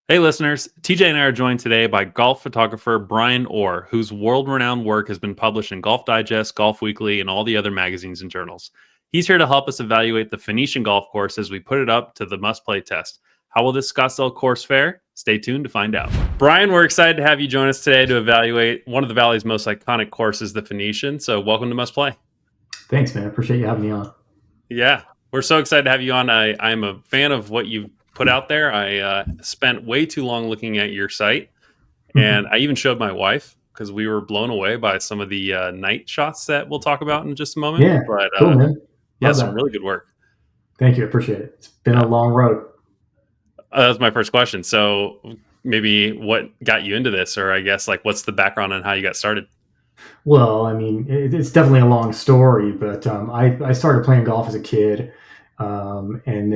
Hey, listeners. TJ and I are joined today by golf photographer Brian Oar, whose world renowned work has been published in Golf Digest, Golf Weekly, and all the other magazines and journals. He's here to help us evaluate the Phoenician golf course as we put it up to the must play test. How will this Scottsdale course fare? Stay tuned to find out. Brian, we're excited to have you join us today to evaluate one of the Valley's most iconic courses, the Phoenician. So, welcome to Must Play. Thanks, man. I appreciate you having me on. Yeah, we're so excited to have you on. I'm a fan of what you've put out there. I spent way too long looking at your site, and I even showed my wife because we were blown away by some of the night shots that we'll talk about in just a moment. Yeah, But cool, man. yeah, Love some that. really good work. Thank you. I appreciate it. It's been a long road. That was my first question. So maybe what got you into this, or I guess like what's the background on how you got started? Well, I mean, it's definitely a long story, but I started playing golf as a kid, and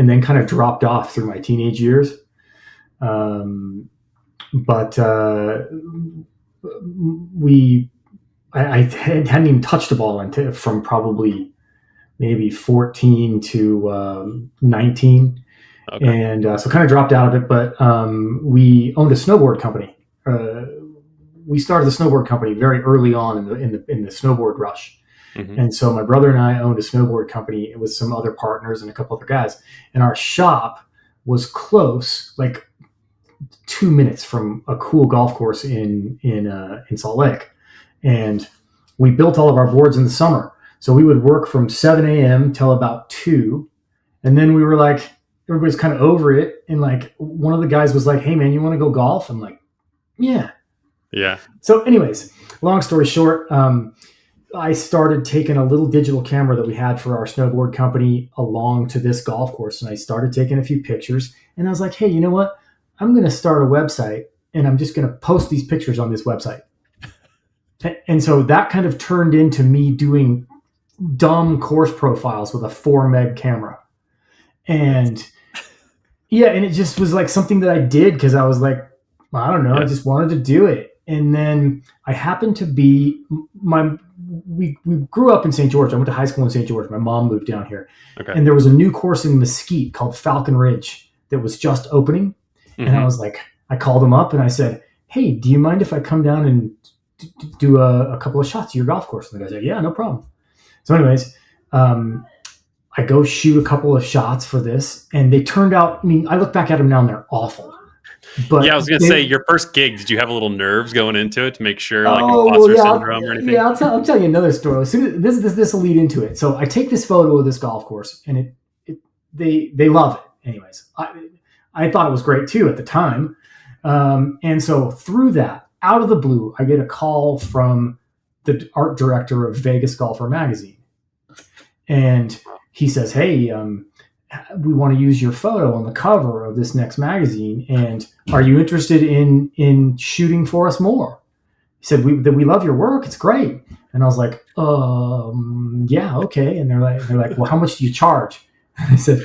then kind of dropped off through my teenage years. But we I hadn't even touched a ball from probably maybe 14 to 19. Okay. And so kind of dropped out of it, but we owned a snowboard company. We started the snowboard company very early on in the snowboard rush. Mhm. And so my brother and I owned a snowboard company with some other partners and a couple other guys. And our shop was close, like 2 minutes from a cool golf course in Salt Lake. And we built all of our boards in the summer. So we would work from 7 a.m. till about 2. And then we were like, everybody's kind of over it. And like one of the guys was like, "Hey man, you want to go golf?" I'm like, "Yeah." Yeah. So anyways, long story short, I started taking a little digital camera that we had for our snowboard company along to this golf course. And I started taking a few pictures, and I was like, "Hey, you know what? I'm going to start a website, and I'm just going to post these pictures on this website." And so that kind of turned into me doing dumb course profiles with a 4 meg camera. And yeah, and it just was like something that I did because I was like, I don't know, I just wanted to do it. And then I happened to be we grew up in St. George. I went to high school in St. George. My mom moved down here. Okay. And there was a new course in Mesquite called Falcon Ridge that was just opening. Mm-hmm. And I was like, I called them up and I said, "Hey, do you mind if I come down and do a couple of shots of your golf course?" And the guy said, "Yeah, no problem." So anyways, I go shoot a couple of shots for this, and they turned out, I mean, I look back at them now and they're awful. But yeah, I was going to say, your first gig, did you have a little nerves going into it to make sure like imposter syndrome or anything? Yeah, I'll tell you another story. So this will lead into it. So I take this photo of this golf course, and they love it. Anyways, I thought it was great too at the time. And so through that, out of the blue, I get a call from the art director of Vegas Golfer magazine. And he says, "Hey, we want to use your photo on the cover of this next magazine. And are you interested in shooting for us more?" He said, we love your work. It's great." And I was like, "Yeah, okay." And they're like, "Well, how much do you charge?" And I said,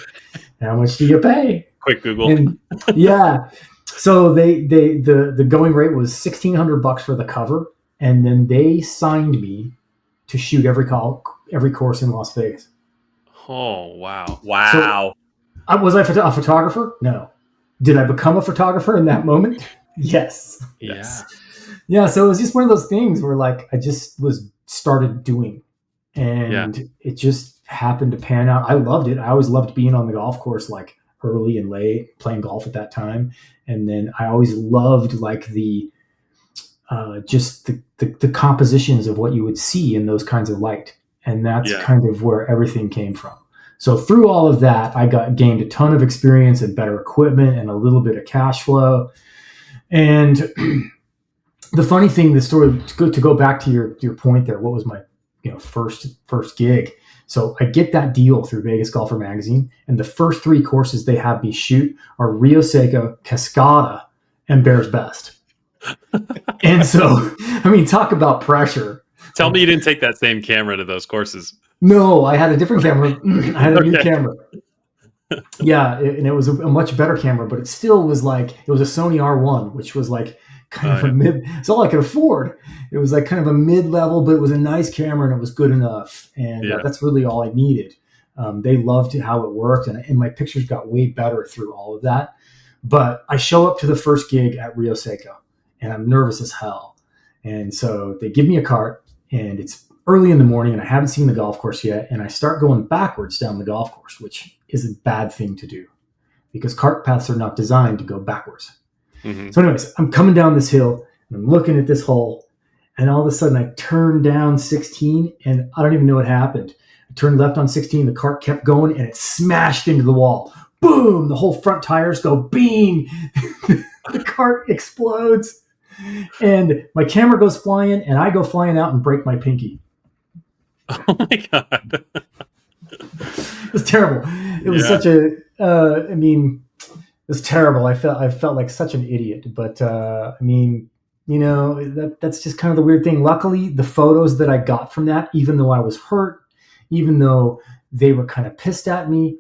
"How much do you pay?" Quick Google. And yeah. So the going rate was $1,600 for the cover. And then they signed me to shoot every course in Las Vegas. Oh, wow. Wow. So, was I a photographer? No. Did I become a photographer in that moment? Yes. Yeah. Yeah. So it was just one of those things where like I just started doing, and it just happened to pan out. I loved it. I always loved being on the golf course, like early and late, playing golf at that time. And then I always loved like the compositions of what you would see in those kinds of light. And that's kind of where everything came from. So through all of that, I gained a ton of experience and better equipment and a little bit of cash flow. And the funny thing, the story, it's good to go back to your point there. What was my first gig? So I get that deal through Vegas Golfer magazine, and the first 3 courses they have me shoot are Rio Seco, Cascada, and Bears Best. And so, I mean, talk about pressure. Tell me you didn't take that same camera to those courses. No, I had a different camera. I had a new camera. Yeah, and it was a much better camera, but it still was like, it was a Sony R1, which was like kind of a mid, it's all I could afford. It was like kind of a mid-level, but it was a nice camera and it was good enough. And that's really all I needed. They loved how it worked, and my pictures got way better through all of that. But I show up to the first gig at Rio Seco, and I'm nervous as hell. And so they give me a cart, and it's early in the morning, and I haven't seen the golf course yet. And I start going backwards down the golf course, which is a bad thing to do because cart paths are not designed to go backwards. Mm-hmm. So, anyways, I'm coming down this hill, and I'm looking at this hole, and all of a sudden I turned down 16, and I don't even know what happened. I turned left on 16, the cart kept going, and it smashed into the wall. Boom! The whole front tires go bing. The cart explodes, and my camera goes flying, and I go flying out and break my pinky. Oh my God. It was terrible. It was such a, I mean, it was terrible. I felt like such an idiot, but I mean, you know, that's just kind of the weird thing. Luckily, the photos that I got from that, even though I was hurt, even though they were kind of pissed at me,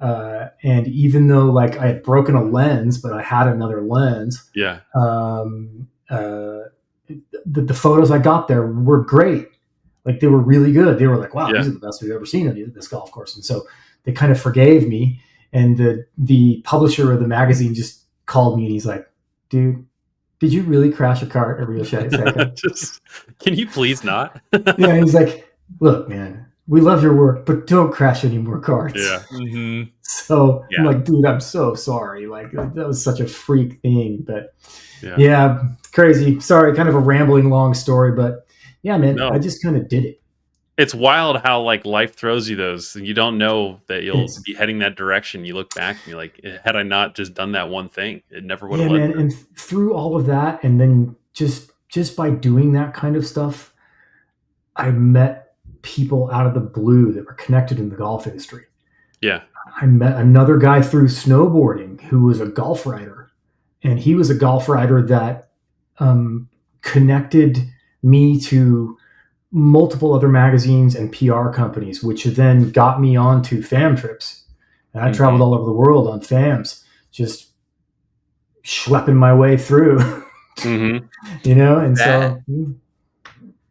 and even though like I had broken a lens, but I had another lens. Yeah. The photos I got there were great. Like they were really good. They were like, wow, these are the best we've ever seen of this golf course. And so they kind of forgave me. And the publisher of the magazine just called me and he's like, dude, did you really crash a cart at Rio Seco? Just, can you please not? Yeah. And he's like, look, man, we love your work, but don't crash any more carts. Yeah. Mm-hmm. So I'm like, dude, I'm so sorry. Like that was such a freak thing, but yeah, crazy. Sorry. Kind of a rambling long story, but yeah, man, I just kind of did it. It's wild how like life throws you those. You don't know that you'll be heading that direction. You look back and you're like, had I not just done that one thing, it never would have led there. And through all of that, and then just by doing that kind of stuff, I met people out of the blue that were connected in the golf industry. Yeah. I met another guy through snowboarding who was a golf writer, and he was a golf writer that connected me to multiple other magazines and PR companies, which then got me onto fam trips. And I traveled all over the world on fams, just schlepping my way through, you know? And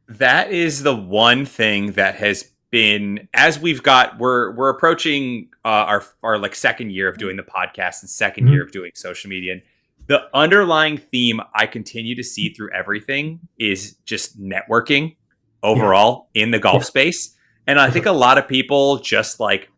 that is the one thing that has been, as we're approaching our like second year of doing the podcast and second year of doing social media. And the underlying theme I continue to see through everything is just networking overall in the golf space. And I think a lot of people just like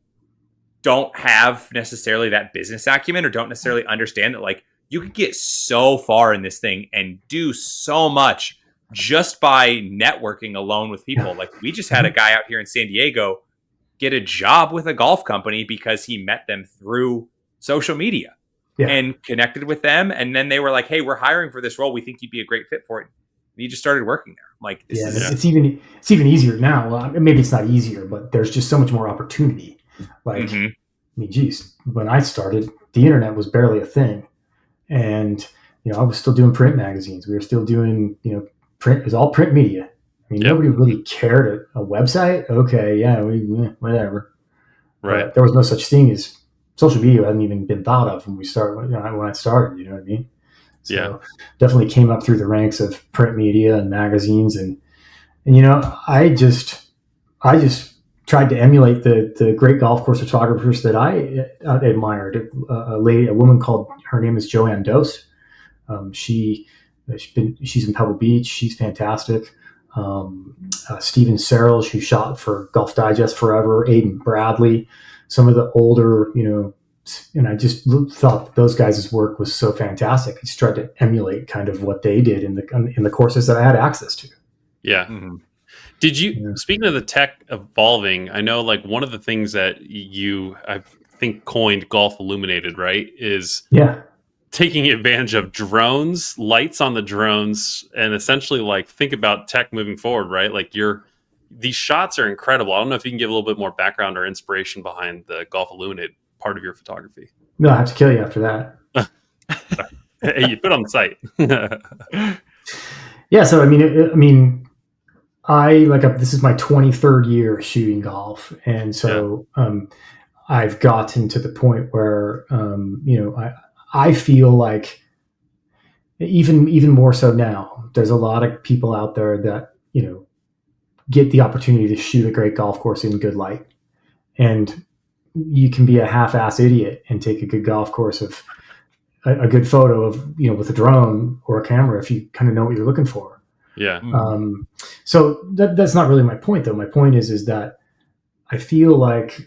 don't have necessarily that business acumen or don't necessarily understand that like you could get so far in this thing and do so much just by networking alone with people. Like we just had a guy out here in San Diego get a job with a golf company because he met them through social media. And connected with them. And then they were like, hey, we're hiring for this role. We think you'd be a great fit for it. And he just started working there. I'm like, it's even easier now. Well, maybe it's not easier, but there's just so much more opportunity. Like, I mean, geez, when I started, the internet was barely a thing. And, you know, I was still doing print magazines. We were still doing, you know, print. It was all print media. I mean, nobody really cared. A website? Okay, yeah, whatever. Right. But there was no such thing as social media. Hadn't even been thought of when we started. You know, when I started, you know what I mean? So definitely came up through the ranks of print media and magazines, and you know, I just tried to emulate the great golf course photographers that I admired. A woman called, her name is Joanne Dose. She's in Pebble Beach. She's fantastic. Steven Searles, who shot for Golf Digest forever. Aidan Bradley. Some of the older, you know, and I just thought those guys' work was so fantastic. I just tried to emulate kind of what they did in the courses that I had access to. Yeah. Did you, speaking of the tech evolving, I know like one of the things that you, I think, coined Golf Illuminated, right, is taking advantage of drones, lights on the drones, and essentially like think about tech moving forward, right? Like these shots are incredible. I don't know if you can give a little bit more background or inspiration behind the Golf Illuminated part of your photography. No, I have to kill you after that. Hey, you put on the site. Yeah. So, this is my 23rd year shooting golf. And so, I've gotten to the point where, you know, I feel like even more so now, there's a lot of people out there that, you know, get the opportunity to shoot a great golf course in good light. And you can be a half-ass idiot and take a good golf course of a good photo of, with a drone or a camera if you kind of know what you're looking for. Yeah. So that's not really my point, though. My point is that I feel like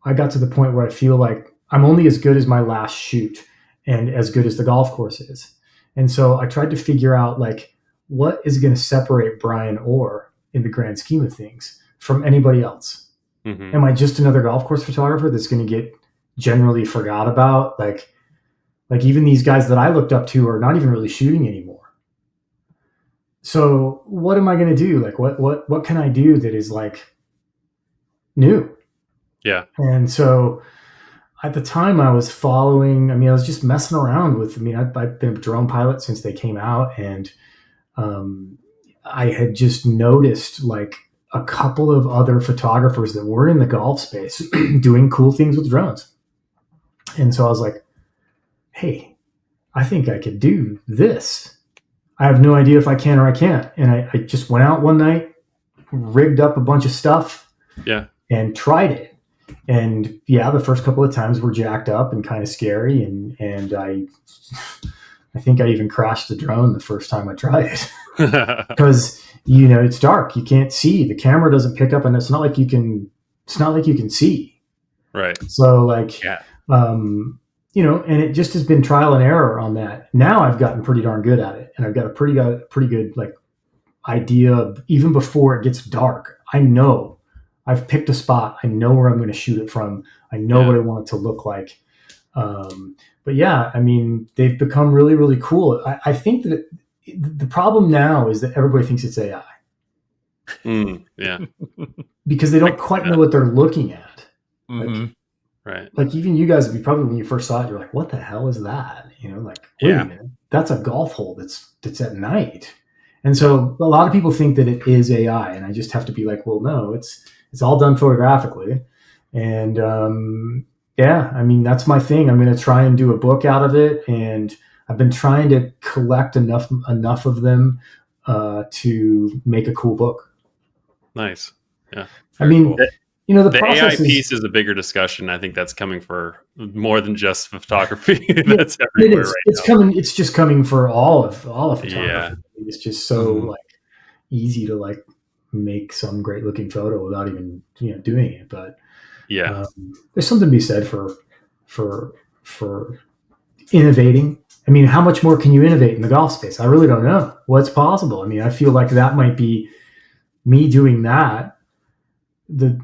I got to the point where I feel like I'm only as good as my last shoot and as good as the golf course is. And so I tried to figure out, like, what is going to separate Brian Oar in the grand scheme of things from anybody else? Mm-hmm. Am I just another golf course photographer that's going to get generally forgot about? Like even these guys that I looked up to are not even really shooting anymore. So what am I going to do? Like, what can I do that is like new? Yeah. And so at the time I was following, I was just messing around with, I've been a drone pilot since they came out, and I had just noticed like a couple of other photographers that were in the golf space doing cool things with drones. And so I was like, hey, I think I could do this. I have no idea if I can or I can't. And I just went out one night, rigged up a bunch of stuff, and tried it. And yeah, the first couple of times were jacked up and kind of scary. And I think I even crashed the drone the first time I tried it because, it's dark. You can't see. The camera doesn't pick up, and it's not like you can see. Right. So like, and it just has been trial and error on that. Now I've gotten pretty darn good at it, and I've got a pretty good like idea of, even before it gets dark, I know I've picked a spot. I know where I'm going to shoot it from. I know what I want it to look like. But yeah, they've become really, really cool. I think that the problem now is that everybody thinks it's AI. Because they don't quite know what they're looking at. Mm-hmm. Like even you guys, probably when you first saw it, you're like, what the hell is that? Like, wait a minute, that's a golf hole that's at night. And so a lot of people think that it is AI, and I just have to be like, well, no, it's all done photographically. And that's my thing. I'm going to try and do a book out of it, and I've been trying to collect enough of them to make a cool book. Nice. Yeah. Cool. The AI piece is a bigger discussion. I think that's coming for more than just photography. That's everywhere right now. It's just coming for all of photography. Yeah. It's just so like easy to like make some great looking photo without even doing it. But there's something to be said for innovating. How much more can you innovate in the golf space? I really don't know what's possible. I feel like that might be me doing that.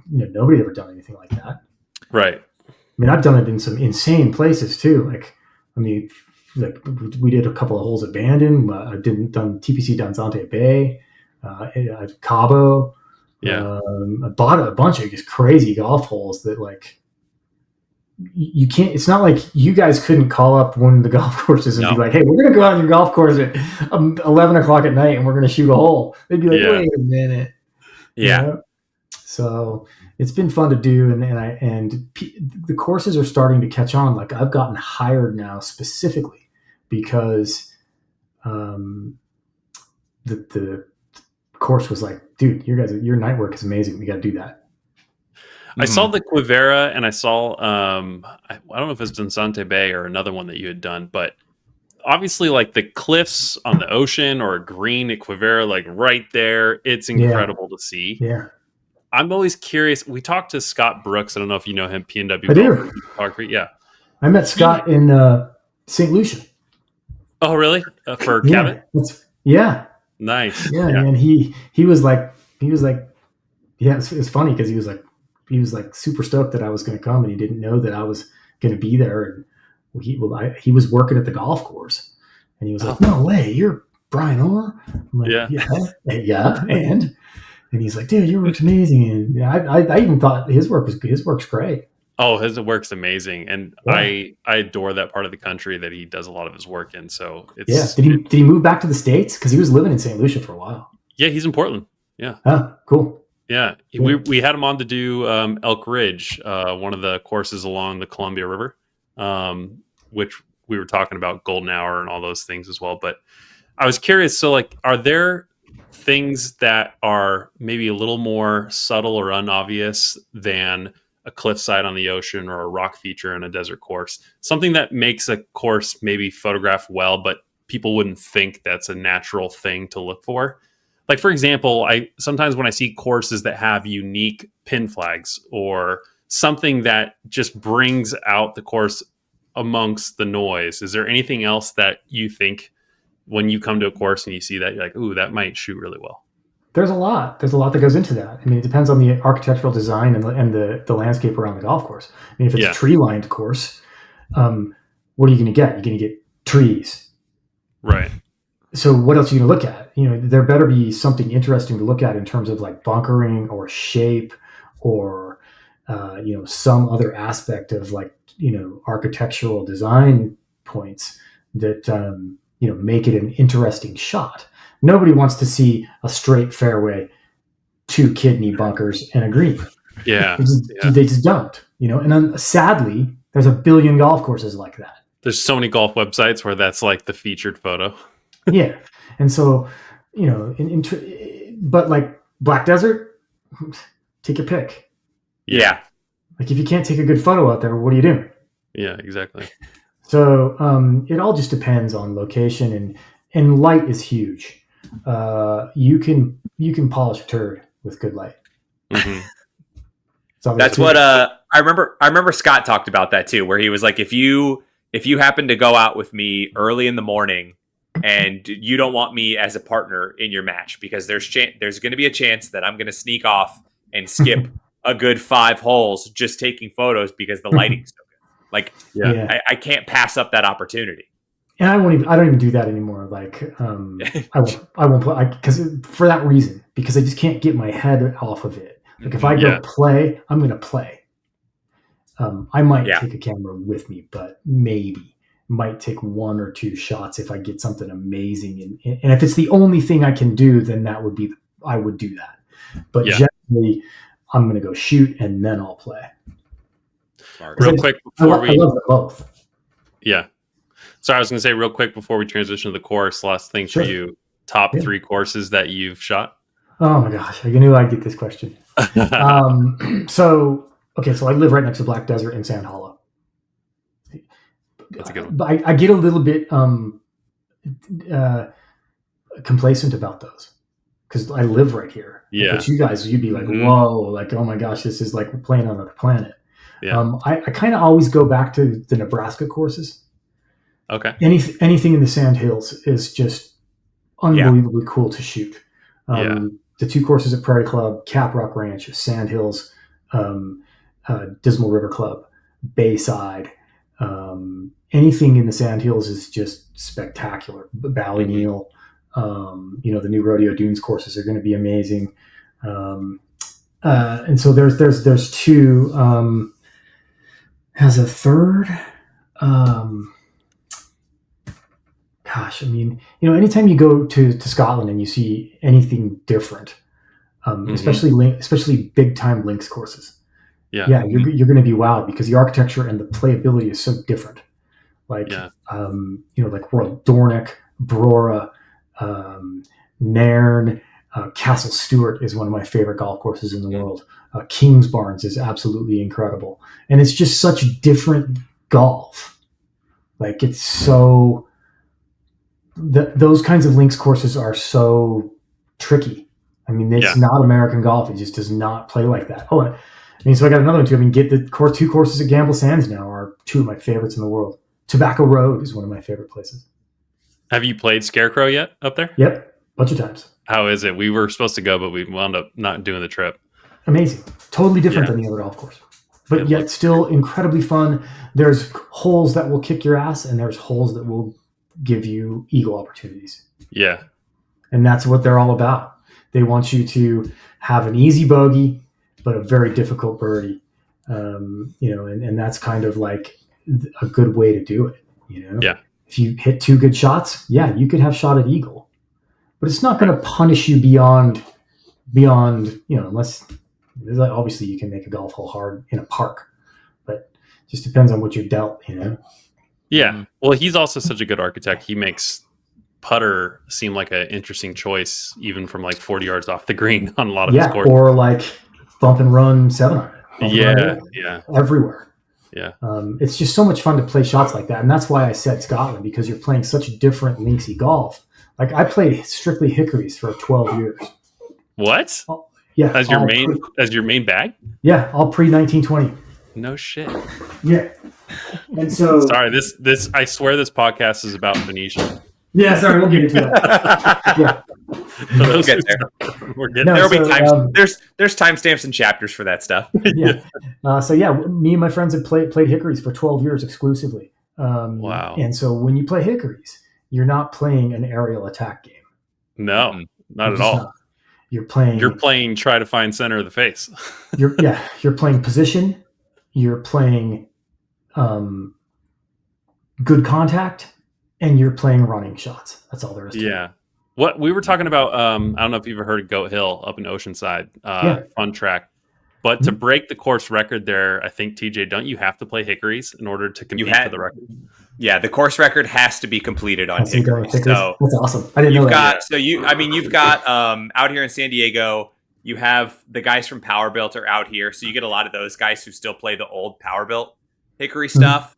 Nobody's ever done anything like that. Right. I've done it in some insane places too. Like we did a couple of holes at Bandon. I done TPC down Zante Bay, at Cabo. Yeah. I bought a bunch of just crazy golf holes that like you can't. It's not like you guys couldn't call up one of the golf courses and be like, "Hey, we're going to go out on your golf course at 11 o'clock at night and we're going to shoot a hole." They'd be like, "Wait a minute." Yeah. So it's been fun to do, and the courses are starting to catch on. Like I've gotten hired now specifically because the course was like, dude, your night work is amazing. We got to do that. I saw the Quivera, and I saw I don't know if it's Dunsante Bay or another one that you had done, but obviously like the cliffs on the ocean or a green at Quivera, like right there, it's incredible to see. Yeah. I'm always curious. We talked to Scott Brooks. I don't know if you know him, PNW. I do. Photography. Yeah. I met Scott in St. Lucia. Oh, really? For Cabot? Yeah. Nice. Yeah. And he was like, it's funny because he was like super stoked that I was going to come, and he didn't know that I was going to be there. And he was working at the golf course, and he was like, "No way, you're Brian Oar?" I'm like, yeah. And he's like, "Dude, your work's amazing." And I even thought his work's great. Oh, his work's amazing, and I adore that part of the country that he does a lot of his work in. So it's Did he move back to the States? Because he was living in St. Lucia for a while. Yeah, he's in Portland. Yeah. Oh, cool. Yeah, we had him on to do Elk Ridge, one of the courses along the Columbia River, which we were talking about golden hour and all those things as well. But I was curious. So, like, are there things that are maybe a little more subtle or unobvious than a cliffside on the ocean or a rock feature in a desert course. Something that makes a course maybe photograph well, but people wouldn't think that's a natural thing to look for. Like, for example, I sometimes when I see courses that have unique pin flags or something that just brings out the course amongst the noise, is there anything else that you think when you come to a course and you see that, you're like, ooh, that might shoot really well? There's a lot that goes into that. I mean, it depends on the architectural design and the landscape around the golf course. I mean, if it's a tree-lined course, what are you going to get? You're going to get trees. Right. So what else are you going to look at? There better be something interesting to look at in terms of like bunkering or shape or, some other aspect of like, architectural design points that, make it an interesting shot. Nobody wants to see a straight fairway, 2 kidney bunkers, and a green. Yeah. They just don't, and then sadly, there's a billion golf courses like that. There's so many golf websites where that's like the featured photo. Yeah. And so, but like Black Desert, take your pick. Yeah. Like if you can't take a good photo out there, what are you doing? Yeah, exactly. So it all just depends on location and light is huge. You can polish a turd with good light. Mm-hmm. That's what I remember Scott talked about that too, where he was like, if you happen to go out with me early in the morning and you don't want me as a partner in your match because there's going to be a chance that I'm going to sneak off and skip a good 5 holes just taking photos because the lighting's so good. Like, I can't pass up that opportunity. And I don't even do that anymore. Like, I won't play because for that reason, because I just can't get my head off of it. Like if I go play, I'm going to play. I might take a camera with me, but maybe might take 1 or 2 shots if I get something amazing. And if it's the only thing I can do, then I would do that. But generally, I'm going to go shoot and then I'll play. Real quick before I love them both. Yeah. So I was going to say real quick before we transition to the course, last thing for you, top 3 courses that you've shot. Oh my gosh. I knew I'd get this question. So I live right next to Black Desert and Sand Hollow. That's a good one. But I get a little bit complacent about those because I live right here. Yeah. But you guys, you'd be like, whoa, like, oh my gosh, this is like playing on another planet. Yeah. I kind of always go back to the Nebraska courses. Okay. Anything in the Sand Hills is just unbelievably cool to shoot. The 2 courses at Prairie Club, Cap Rock Ranch, Sand Hills, Dismal River Club, Bayside. Anything in the Sand Hills is just spectacular. Ballyneal, the new Rodeo Dunes courses are going to be amazing. And so there's 2. Has a third. Gosh, I mean, anytime you go to Scotland and you see anything different, especially big time links courses, you're going to be wowed because the architecture and the playability is so different. Like, like Royal Dornoch, Brora, Nairn, Castle Stewart is one of my favorite golf courses in the world. Kingsbarns is absolutely incredible, and it's just such different golf. Like it's so. Those kinds of links courses are so tricky. I mean, it's not American golf. It just does not play like that. Oh, I mean, so I got another one too. I mean, get the 2 courses at Gamble Sands now are 2 of my favorites in the world. Tobacco Road is one of my favorite places. Have you played Scarecrow yet up there? Yep, a bunch of times. How is it? We were supposed to go, but we wound up not doing the trip. Amazing. Totally different than the other golf course. But yet still incredibly fun. There's holes that will kick your ass, and there's holes that will give you eagle opportunities. Yeah. And that's what they're all about. They want you to have an easy bogey, but a very difficult birdie. And that's kind of like a good way to do it. Yeah. If you hit 2 good shots, you could have shot at eagle, but it's not going to punish you beyond, unless obviously you can make a golf hole hard in a park, but it just depends on what you're dealt, Yeah. Well, he's also such a good architect. He makes putter seem like an interesting choice, even from like 40 yards off the green on a lot of his courses. Or like bump and run 7-iron. Yeah, yeah, everywhere. yeah. It's just so much fun to play shots like that, and that's why I said Scotland, because you're playing such different linksy golf. Like I played strictly hickories for 12 years. What? Yeah, As your main bag? Yeah, all pre 1920. No shit. Yeah, and so sorry. This I swear this podcast is about Phoenician. Yeah, sorry, we'll get into that. Yeah. We'll get there. We're getting there'll be time. There's timestamps and chapters for that stuff. Yeah. Me and my friends had played hickories for 12 years exclusively. Wow. And so when you play hickories, you're not playing an aerial attack game. No, not at all. You're playing try to find center of the face. You're playing position. You're playing good contact, and you're playing running shots. That's all there is to it. What we were talking about, I don't know if you've ever heard of Goat Hill up in Oceanside, fun track. But to break the course record there, I think, TJ, don't you have to play hickories in order to compete for the record? Yeah, the course record has to be completed on hickories. So that's awesome. I didn't know that. You've got out here in San Diego, you have the guys from Power Built are out here. So you get a lot of those guys who still play the old Power Built hickory stuff.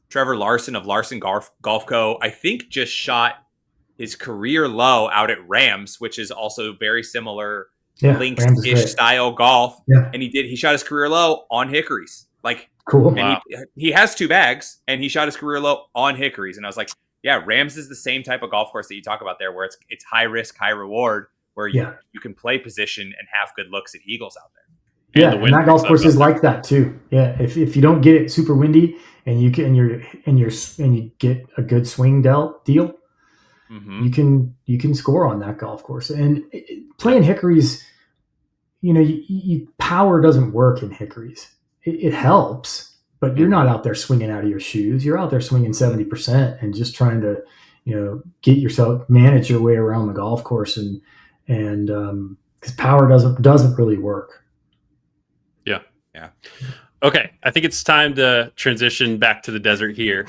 Trevor Larson of Larson Golf Co., I think, just shot his career low out at Rams, which is also very similar links-ish style golf. Yeah. And he shot his career low on hickories. Like, cool. And he has 2 bags, and he shot his career low on hickories. And I was like, yeah, Rams is the same type of golf course that you talk about there, where it's high risk, high reward, where you can play position and have good looks at eagles out there. Yeah, and that golf course is like that too. Yeah, if you don't get it super windy and you get a good swing deal, you can score on that golf course. And playing hickories, power doesn't work in hickories. It helps, but you're not out there swinging out of your shoes. You're out there swinging 70% and just trying to, manage your way around the golf course, and because power doesn't really work. Yeah. Okay, I think it's time to transition back to the desert here.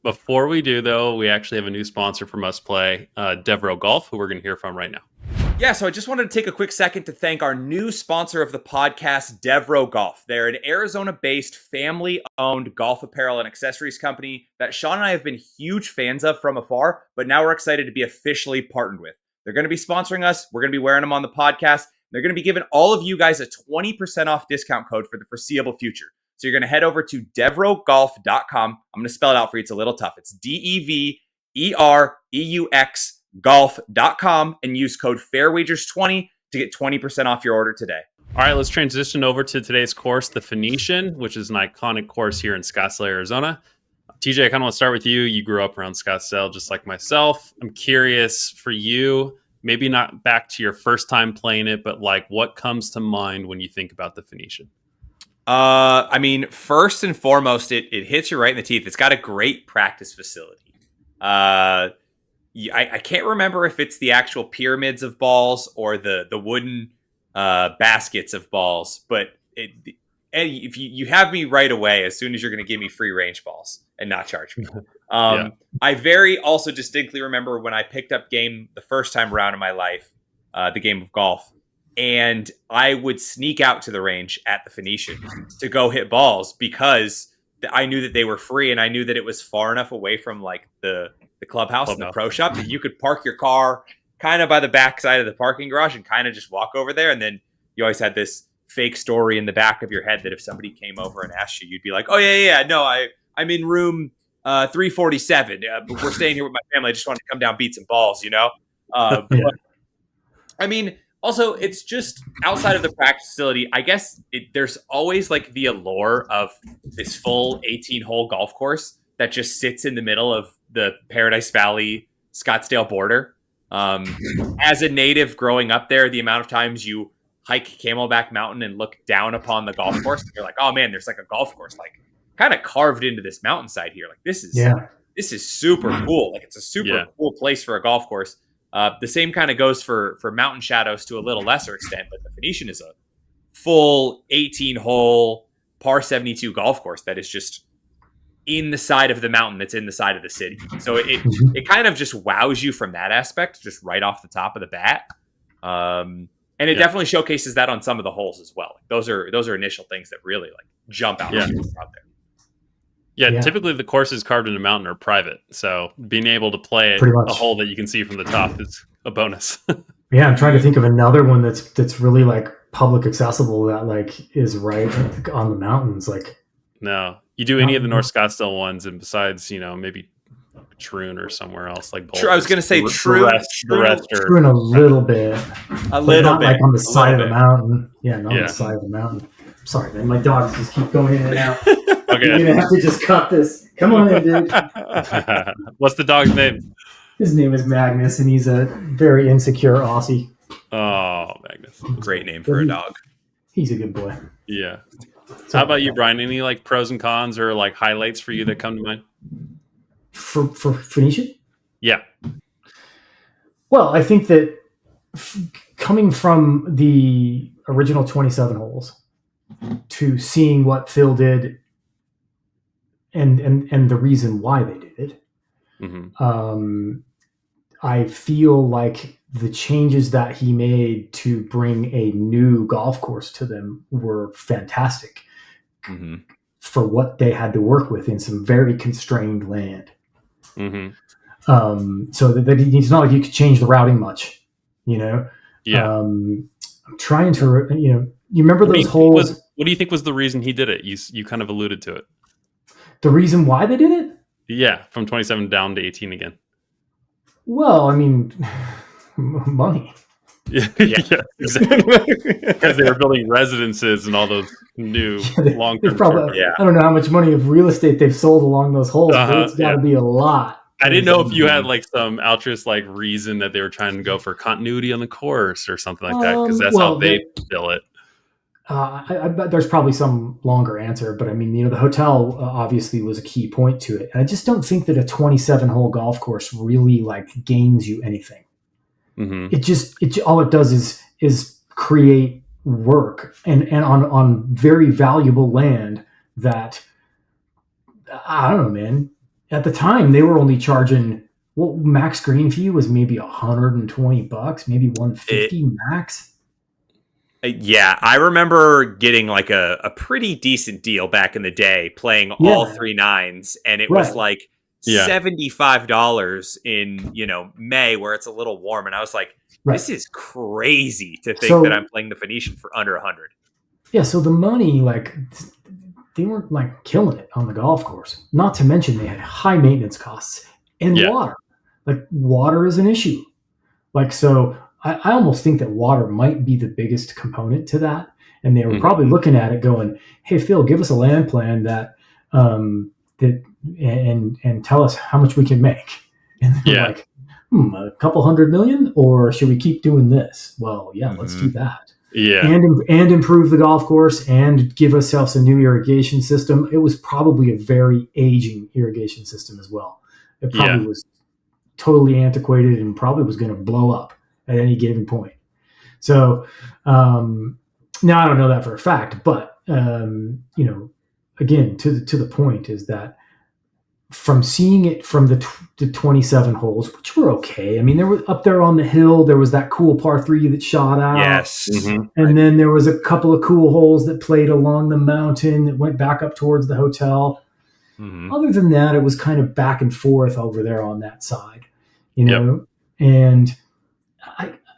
Before we do, though, we actually have a new sponsor for Must Play, Devereaux Golf, who we're going to hear from right now. Yeah, so I just wanted to take a quick second to thank our new sponsor of the podcast, Devereaux Golf. They're an Arizona-based, family-owned golf apparel and accessories company that Sean and I have been huge fans of from afar, but now we're excited to be officially partnered with. They're going to be sponsoring us. We're going to be wearing them on the podcast. They're going to be giving all of you guys a 20% off discount code for the foreseeable future. So you're going to head over to devereauxgolf.com. I'm going to spell it out for you. It's a little tough. It's DEVEREUX golf.com and use code FAIRWAGERS20 to get 20% off your order today. All right, let's transition over to today's course, the Phoenician, which is an iconic course here in Scottsdale, Arizona. TJ, I kind of want to start with you. You grew up around Scottsdale just like myself. I'm curious for you, maybe not back to your first time playing it, but like what comes to mind when you think about the Phoenician? I mean, first and foremost, it hits you right in the teeth. It's got a great practice facility. I can't remember if it's the actual pyramids of balls or the wooden baskets of balls, but if you have me right away as soon as you're going to give me free range balls and not charge me. I very also distinctly remember when I picked up game the first time around in my life, the game of golf, and I would sneak out to the range at the Phoenician to go hit balls because I knew that they were free, and I knew that it was far enough away from like the clubhouse and the pro shop that you could park your car kind of by the back side of the parking garage and kind of just walk over there. And then you always had this fake story in the back of your head that if somebody came over and asked you, you'd be like, oh yeah, no, I'm in room 347. We're staying here with my family. I just wanted to come down, beat some balls, But, I mean, also, it's just outside of the practice facility. I guess there's always like the allure of this full 18-hole golf course that just sits in the middle of the Paradise Valley Scottsdale border. As a native growing up there, the amount of times you hike Camelback Mountain and look down upon the golf course, and you're like, oh man, there's like a golf course like kind of carved into this mountainside here. Like this is super cool. Like it's a super cool place for a golf course. The same kind of goes for Mountain Shadows to a little lesser extent, but the Phoenician is a full 18-hole par 72 golf course that is just in the side of the mountain that's in the side of the city. So it kind of just wows you from that aspect, just right off the top of the bat. And it definitely showcases that on some of the holes as well. Those are initial things that really like jump out out there. Yeah, typically the courses carved in a mountain are private, so being able to play a hole that you can see from the top is a bonus. Yeah, I'm trying to think of another one that's really like public accessible that like is right on the mountains. Like, no, you do any of the North Scottsdale ones, and besides, maybe Troon or somewhere else like True, I was going to say Troon a little bit, not like on the side of the mountain. Yeah, not on the side of the mountain. Sorry, man, my dogs just keep going in and out. Okay, you're gonna have to just cut this. Come on in, dude. What's the dog's name? His name is Magnus, and he's a very insecure Aussie. Oh, Magnus! Great name for a dog. He's a good boy. Yeah. So how about you, Brian? Any like pros and cons or like highlights for you that come to mind? For Phoenician? Yeah. Well, I think that coming from the original 27 holes to seeing what Phil did and the reason why they did it, I feel like the changes that he made to bring a new golf course to them were fantastic for what they had to work with in some very constrained land. So that it's not like you could change the routing much, Yeah. I'm trying to, you remember those holes. What do you think was the reason he did it? You kind of alluded to it. The reason why they did it? Yeah, from 27 down to 18 again. Well, I mean, money. Yeah, exactly. Because they were building residences and all those new long-term. I don't know how much money of real estate they've sold along those holes, but it's got to be a lot. I didn't know if you had like some altruist like reason that they were trying to go for continuity on the course or something like that, because that's how they bill it. I bet there's probably some longer answer, but I mean, the hotel obviously was a key point to it. And I just don't think that a 27-hole golf course really like gains you anything. It all it does is create work and on very valuable land that I don't know, man. At the time, they were only charging max green fee was maybe $120, maybe $150 max. Yeah, I remember getting like a pretty decent deal back in the day playing all 3 nines, and it was like $75 in May where it's a little warm, and I was like, this is crazy to think that I'm playing the Phoenician for under 100. Yeah, so the money, like they weren't like killing it on the golf course. Not to mention they had high maintenance costs and water. Like water is an issue. Like so. I almost think that water might be the biggest component to that. And they were probably looking at it going, hey, Phil, give us a land plan that and tell us how much we can make. And they're like, a couple $100 million, or should we keep doing this? Well, let's do that. Yeah. And improve the golf course and give ourselves a new irrigation system. It was probably a very aging irrigation system as well. It probably was totally antiquated and probably was going to blow up at any given point. So now I don't know that for a fact, but again, to the point is that from seeing it from the 27 holes, which were okay. I mean, there was up there on the hill, there was that cool par 3 that shot out. Yes. And then there was a couple of cool holes that played along the mountain that went back up towards the hotel. Other than that, it was kind of back and forth over there on that side, and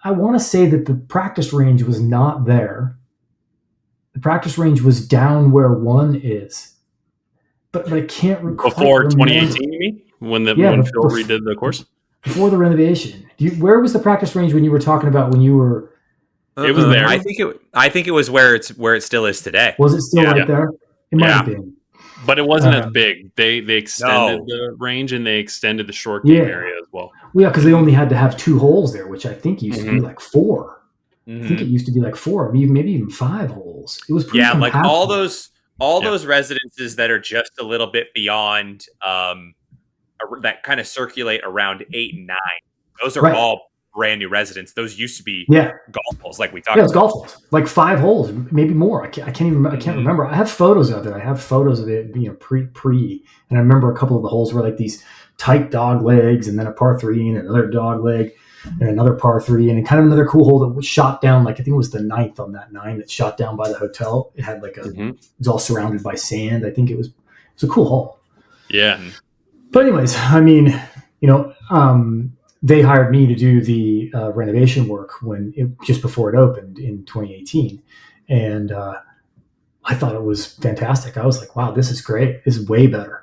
I want to say that the practice range was not there. The practice range was down where 1 is, but I can't recall. Before 2018, you mean? When Phil redid the course? Before the renovation. Where was the practice range when you were talking about when you were? It was there. I think it was where it still is today. Was it still right there? It might have been. But it wasn't as big. They extended the range and they extended the short game area as well. Well, yeah, because they only had to have 2 holes there, which I think used to be like 4. I think it used to be like 4, maybe even 5 holes. It was pretty like all those residences that are just a little bit beyond that kind of circulate around 8 and 9. Those are all brand new residents. Those used to be golf holes, like we talked about. It was golf holes, like 5 holes, maybe more. I can't remember. I have photos of it. I have photos of it, pre, and I remember a couple of the holes were like these tight dog legs, and then a par 3 and another dog leg. and another par 3, and kind of another cool hole that was shot down, like I think it was the 9th on that 9 that shot down by the hotel. It had like it was all surrounded by sand. I think it was a cool hole. Yeah. But anyways, I mean, they hired me to do the renovation work just before it opened in 2018, and I thought it was fantastic. I was like, wow, this is great. This is way better.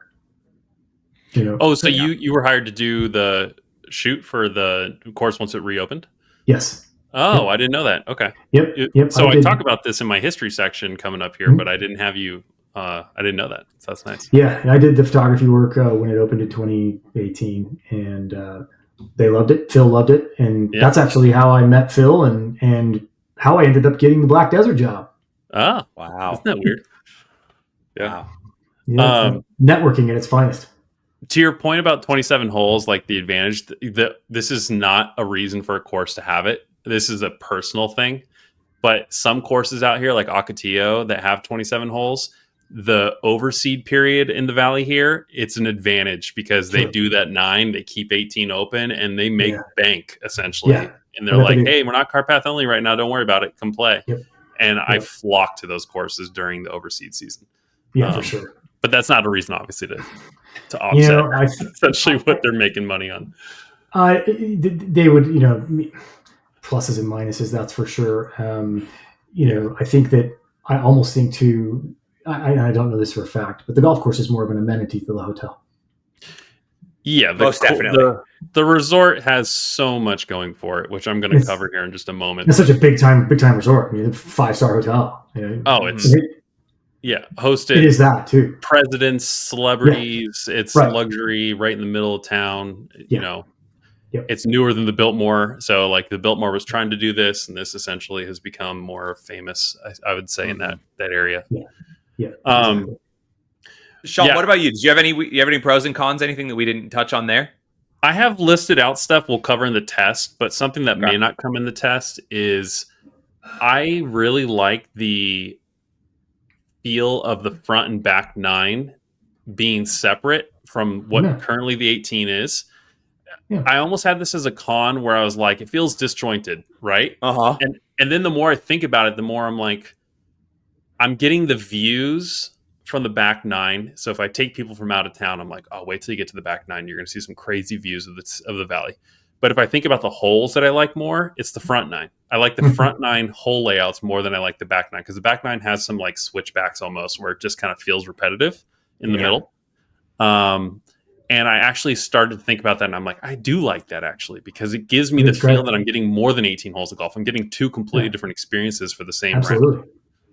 Oh, so you were hired to do the shoot for the course once it reopened? Yes. Oh, I didn't know that. Okay. Yep. So I talk about this in my history section coming up here, but I didn't have you. I didn't know that. So that's nice. Yeah, I did the photography work when it opened in 2018, and they loved it. Phil loved it, and that's actually how I met Phil, and how I ended up getting the Black Desert job. Oh, wow! Isn't that weird? Yeah. Yeah, networking at its finest. To your point about 27 holes, like the advantage, this is not a reason for a course to have it. This is a personal thing. But some courses out here, like Ocotillo, that have 27 holes, the overseed period in the valley here, it's an advantage because they do that 9, they keep 18 open, and they make bank essentially. Yeah. And they're like, hey, we're not Carpath only right now. Don't worry about it. Come play. Yep. And I flock to those courses during the overseed season. Yeah, for sure. But that's not a reason, obviously, to offset essentially what they're making money on. They would, pluses and minuses, that's for sure. I think that I almost think too, I don't know this for a fact, but the golf course is more of an amenity to the hotel. Yeah, most definitely. The resort has so much going for it, which I'm going to cover here in just a moment. It's such a big time resort. I mean, 5-star hotel. Oh, it's hosted. It is that too. Presidents, celebrities. Yeah. It's luxury, right in the middle of town. It's newer than the Biltmore. So, like, the Biltmore was trying to do this, and this essentially has become more famous, I would say, in that area. Yeah. Exactly. Sean, what about you? Do you have any pros and cons? Anything that we didn't touch on there? I have listed out stuff we'll cover in the test, but something that may not come in the test is I really like the feel of the front and back 9 being separate from what currently the 18 is. Yeah. I almost had this as a con where I was like, it feels disjointed, right? Uh-huh. And then the more I think about it, the more I'm like, I'm getting the views from the back 9. So if I take people from out of town, I'm like, oh, wait till you get to the back 9. You're going to see some crazy views of the valley. But if I think about the holes that I like more, it's the front 9. I like the front 9 hole layouts more than I like the back 9, because the back 9 has some like switchbacks almost where it just kind of feels repetitive in the middle. And I actually started to think about that, and I'm like, I do like that actually, because it gives me the feel that I'm getting more than 18 holes of golf. I'm getting 2 completely different experiences for the same round.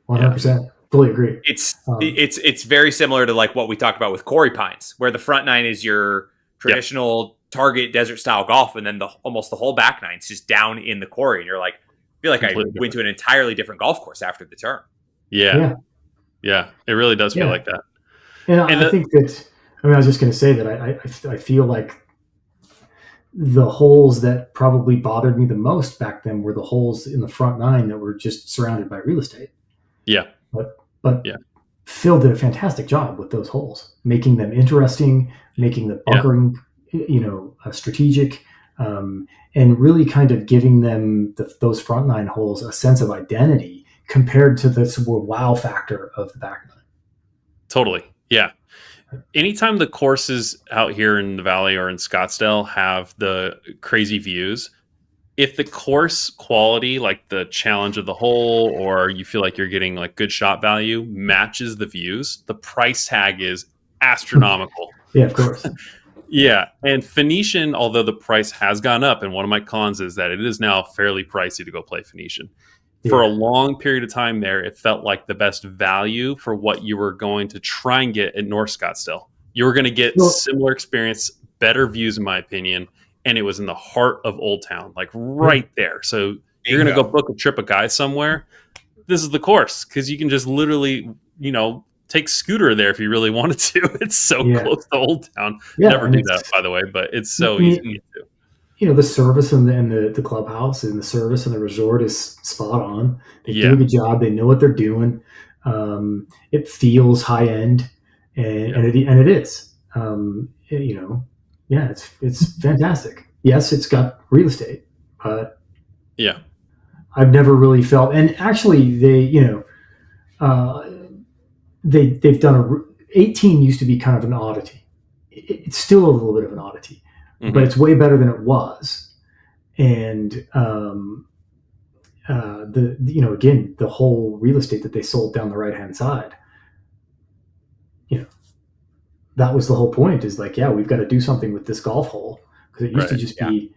100%. Fully agree. It's very similar to like what we talked about with Quarry Pines, where the front 9 is your traditional target desert style golf, and then almost the whole back 9 is just down in the quarry, and you're like, I feel like completely went to an entirely different golf course after the turn. Yeah. It really does feel like that. And I think that, I was just going to say that I feel like the holes that probably bothered me the most back then were the holes in the front 9 that were just surrounded by real estate. Yeah. But Phil did a fantastic job with those holes, making them interesting, making the bunkering, strategic, and really kind of giving them those front 9 holes a sense of identity compared to the wow factor of the back 9. Totally. Yeah. Anytime the courses out here in the valley or in Scottsdale have the crazy views, if the course quality, like the challenge of the hole, or you feel like you're getting like good shot value, matches the views, the price tag is astronomical. Yeah, of course. Yeah. And Phoenician, although the price has gone up, and one of my cons is that it is now fairly pricey to go play Phoenician. Yeah. For a long period of time there, it felt like the best value for what you were going to try and get at North Scottsdale. You were going to get similar experience, better views, in my opinion. And it was in the heart of Old Town, like right there. So you're going to go book a trip of guys somewhere. This is the course, because you can just literally, take scooter there if you really wanted to. It's so close to Old Town. Yeah, never do that, by the way, but it's so easy to get to. The service and the clubhouse and the service and the resort is spot on. They do a good job. They know what they're doing. It feels high end, and it is. It's fantastic. Yes, it's got real estate, but Yeah. I've never really felt. And actually, uh, they've done 18 used to be kind of an oddity. It's still a little bit of an oddity, but it's way better than it was. And again, the whole real estate that they sold down the right hand side, that was the whole point. Is like, yeah, we've got to do something with this golf hole, because it used to just be,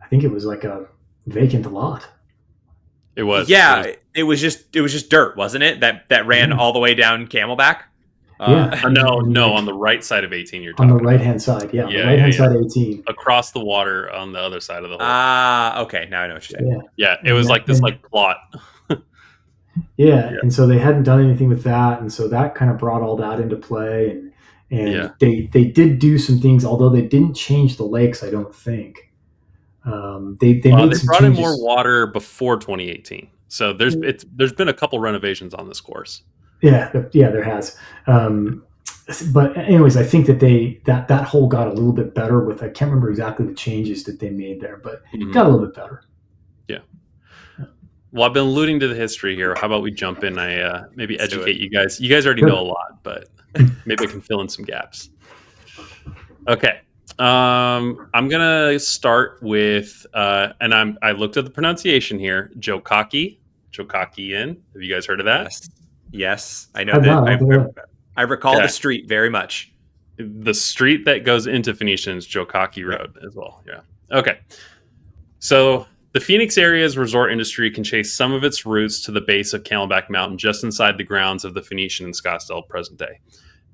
I think it was like a vacant lot. It was. Yeah, it was just dirt, wasn't it? That ran all the way down Camelback. No, on the right side of 18. You're on talking the right hand side. Yeah, the right hand side of 18. Across the water on the other side of the hole. Okay. Now I know what you're saying. Yeah, it was like this plot. Yeah, and so they hadn't done anything with that, and so that kind of brought all that into play, and they did do some things, although they didn't change the lakes, I don't think. They brought in more water before 2018, so there's been a couple renovations on this course. Yeah, there has. But anyways, I think that that hole got a little bit better with, I can't remember exactly the changes that they made there, but it got a little bit better. Yeah. Well, I've been alluding to the history here. How about we jump in? I maybe educate you guys. You guys already know a lot, but maybe I can fill in some gaps. Okay. I'm gonna start with and I looked at the pronunciation here. Jokaki Inn. Have you guys heard of that? Yes. I know that. I recall the street very much. The street that goes into Phoenician is Jokaki Road as well. Yeah. Okay. So the Phoenix area's resort industry can trace some of its roots to the base of Camelback Mountain, just inside the grounds of the Phoenician in Scottsdale, present day.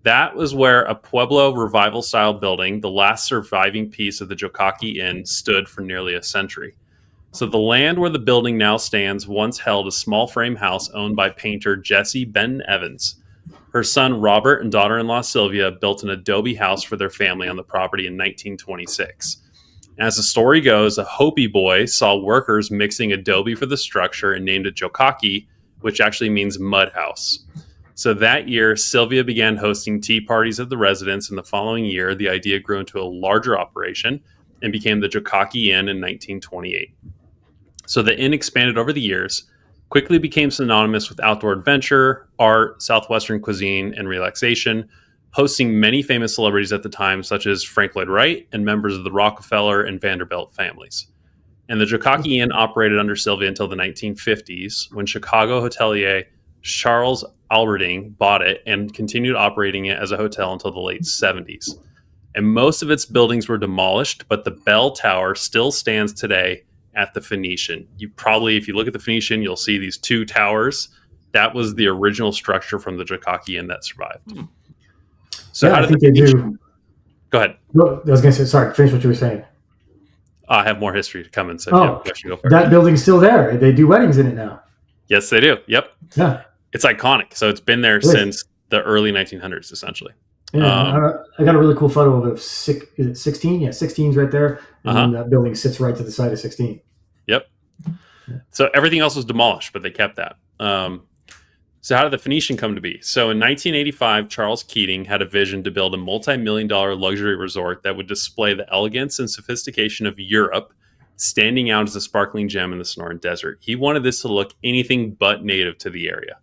That was where a Pueblo revival-style building, the last surviving piece of the Jokaki Inn, stood for nearly a century. So the land where the building now stands once held a small frame house owned by painter Jesse Benton Evans. Her son Robert and daughter-in-law Sylvia built an adobe house for their family on the property in 1926. As the story goes, a Hopi boy saw workers mixing adobe for the structure and named it Jokaki, which actually means mud house. So that year, Sylvia began hosting tea parties at the residence, and the following year, the idea grew into a larger operation and became the Jokaki Inn in 1928. So the inn expanded over the years, quickly became synonymous with outdoor adventure, art, Southwestern cuisine, and relaxation, hosting many famous celebrities at the time, such as Frank Lloyd Wright and members of the Rockefeller and Vanderbilt families. And the Jokaki Inn operated under Sylvia until the 1950s, when Chicago hotelier Charles Alberding bought it and continued operating it as a hotel until the late 70s. And most of its buildings were demolished, but the bell tower still stands today at the Phoenician. If you look at the Phoenician, you'll see these two towers. That was the original structure from the Jokaki Inn that survived. So how did they do? Go ahead. No, I was going to say, sorry, finish what you were saying. I have more history to come in. So if you have a question, go first. That building's still there. They do weddings in it now. Yes, they do. Yep. Yeah. It's iconic. So it's been there since the early 1900s, essentially. Yeah, I got a really cool photo of 16. Yeah, 16's right there. And then that building sits right to the side of 16. Yep. So everything else was demolished, but they kept that. So how did the Phoenician come to be? So in 1985, Charles Keating had a vision to build a multi-million-dollar luxury resort that would display the elegance and sophistication of Europe, standing out as a sparkling gem in the Sonoran Desert. He wanted this to look anything but native to the area.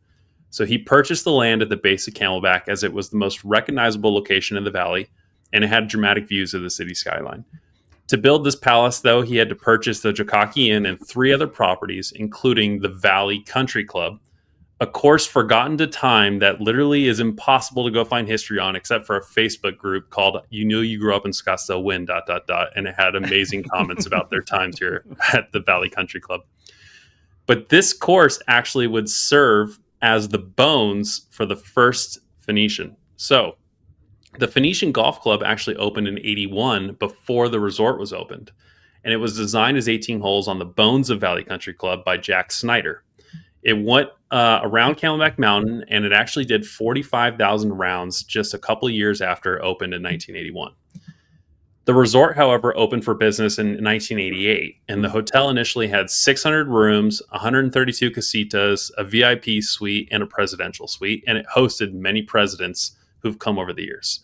So he purchased the land at the base of Camelback, as it was the most recognizable location in the valley, and it had dramatic views of the city skyline. To build this palace, though, he had to purchase the Jokaki Inn and 3 other properties, including the Valley Country Club, a course forgotten to time that literally is impossible to go find history on, except for a Facebook group called "You Knew You Grew Up in Scottsdale Win," ... and it had amazing comments about their times here at the Valley Country Club. But this course actually would serve as the bones for the first Phoenician. So the Phoenician Golf Club actually opened in 81 before the resort was opened. And it was designed as 18 holes on the bones of Valley Country Club by Jack Snyder. It went around Camelback Mountain, and it actually did 45,000 rounds just a couple of years after it opened in 1981. The resort, however, opened for business in 1988, and the hotel initially had 600 rooms, 132 casitas, a VIP suite, and a presidential suite, and it hosted many presidents who've come over the years.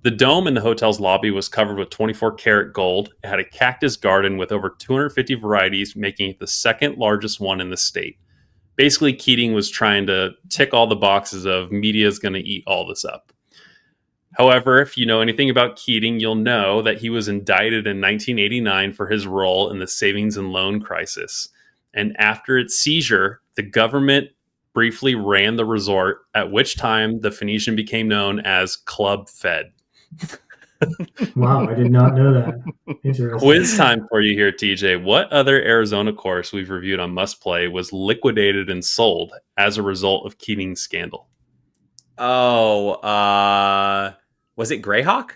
The dome in the hotel's lobby was covered with 24-karat gold. It had a cactus garden with over 250 varieties, making it the second largest one in the state. Basically, Keating was trying to tick all the boxes of media's going to eat all this up. However, if you know anything about Keating, you'll know that he was indicted in 1989 for his role in the savings and loan crisis. And after its seizure, the government briefly ran the resort, at which time the Phoenician became known as Club Fed. Wow, I did not know that. Interesting. Quiz time for you here, TJ. What other Arizona course we've reviewed on Must Play was liquidated and sold as a result of Keating's scandal? Oh, was it Greyhawk?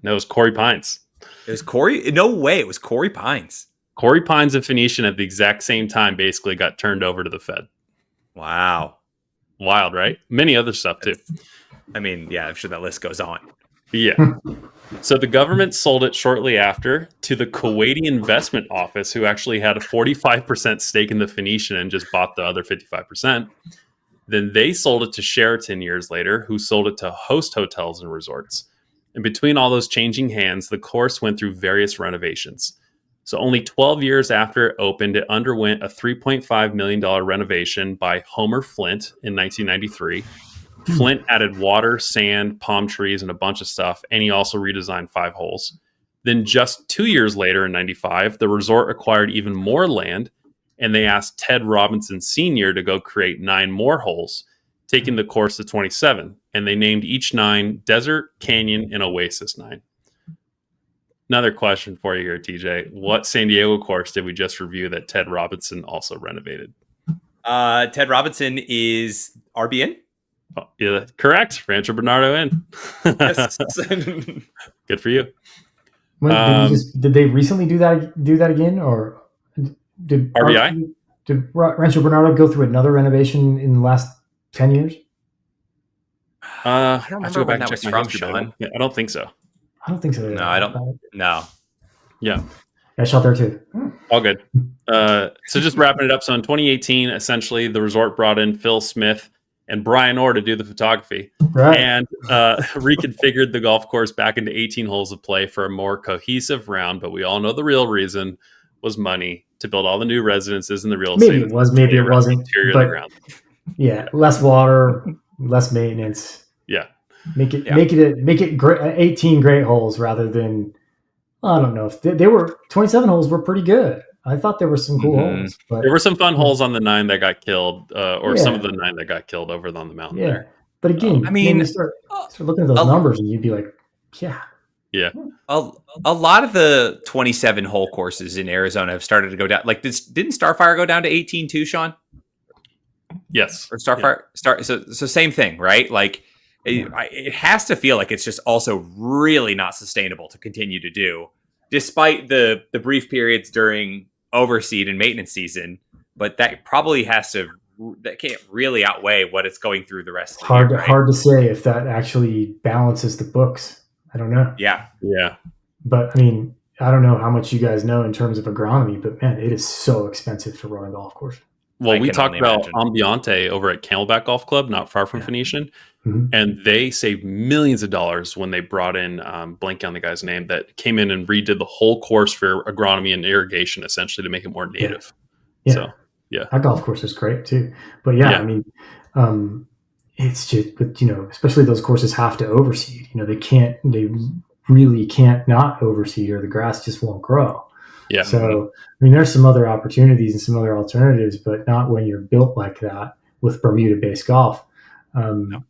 No, it was Corey Pines. It was Corey? No way. It was Corey Pines. Corey Pines and Phoenician at the exact same time basically got turned over to the Fed. Wow. Wild, right? Many other stuff, too. I mean, yeah, I'm sure that list goes on. Yeah. So the government sold it shortly after to the Kuwaiti Investment Office, who actually had a 45% stake in the Phoenician and just bought the other 55%. Then they sold it to Sheraton years later, who sold it to Host Hotels and Resorts. And between all those changing hands, the course went through various renovations. So only 12 years after it opened, it underwent a $3.5 million renovation by Homer Flint in 1993. Flint added water, sand, palm trees, and a bunch of stuff, and he also redesigned 5 holes. Then just 2 years later in 95, the resort acquired even more land, and they asked Ted Robinson Sr. to go create 9 more holes, taking the course to 27. And they named each 9 Desert, Canyon, and Oasis 9. Another question for you here, TJ. What San Diego course did we just review that Ted Robinson also renovated? Ted Robinson is RBN? Oh, yeah, correct. Rancho Bernardo Inn. Yes. Good for you. Did they recently do that again, or did RBI? Did Rancho Bernardo go through another renovation in the last 10 years? I don't remember when that was from, Sean. Yeah, I don't think so. I don't think so. No, I don't. No. Yeah. I shot there too. All good. So just wrapping it up. So in 2018, essentially, the resort brought in Phil Smith and Brian Oar to do the photography, Right. and reconfigured the golf course back into 18 holes of play for a more cohesive round. But we all know the real reason was money to build all the new residences in the real estate. Maybe it was, maybe it wasn't. Interior of But the ground. yeah, less water, less maintenance. Yeah. Make it 18 great holes rather than, I don't know, if they were 27 holes were pretty good. I thought there were some cool holes, but there were some fun holes on the 9 that got killed, or some of the 9 that got killed over on the mountain there. But again, I mean, you start looking at those numbers and you'd be like, yeah. A lot of the 27 hole courses in Arizona have started to go down. Like this, didn't Starfire go down to 18 too, Sean? Yes. Or Starfire so same thing, right? Like it has to feel like it's just also really not sustainable to continue to do, despite the brief periods during overseed and maintenance season. But that probably that can't really outweigh what it's going through the rest of the year. Right? Hard to say if that actually balances the books. I don't know. Yeah. But I mean, I don't know how much you guys know in terms of agronomy, but man, it is so expensive to run a golf course. Well, we talked about Ambiente over at Camelback Golf Club, not far from Phoenician, and they saved millions of dollars when they brought in, blanking on the guy's name, that came in and redid the whole course for agronomy and irrigation, essentially, to make it more native. Yeah. So, yeah. That golf course is great, too. But, I mean, it's just, but, especially those courses have to overseed. They really can't not overseed or the grass just won't grow. Yeah. So, I mean, there's some other opportunities and some other alternatives, but not when you're built like that with Bermuda-based golf. Yeah.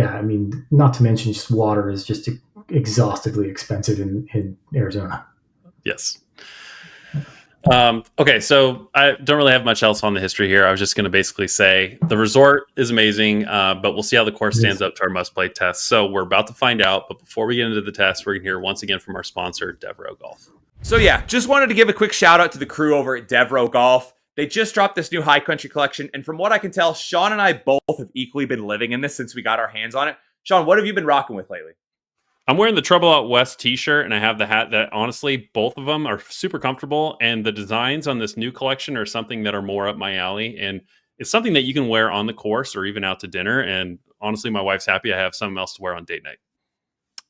I mean, not to mention just water is just exhaustively expensive in Arizona. Yes. Okay, so I don't really have much else on the history here. I was just going to basically say the resort is amazing, but we'll see how the course stands up to our must-play test. So we're about to find out, but before we get into the test, we're going to hear once again from our sponsor, Devereaux Golf. So yeah, just wanted to give a quick shout out to the crew over at Devereaux Golf. They just dropped this new High Country collection, and from what I can tell, Sean and I both have equally been living in this since we got our hands on it. Sean, what have you been rocking with lately? I'm wearing the Trouble Out West t-shirt, and I have the hat that, honestly, both of them are super comfortable, and the designs on this new collection are something that are more up my alley, and it's something that you can wear on the course or even out to dinner, and honestly, my wife's happy. I have something else to wear on date night.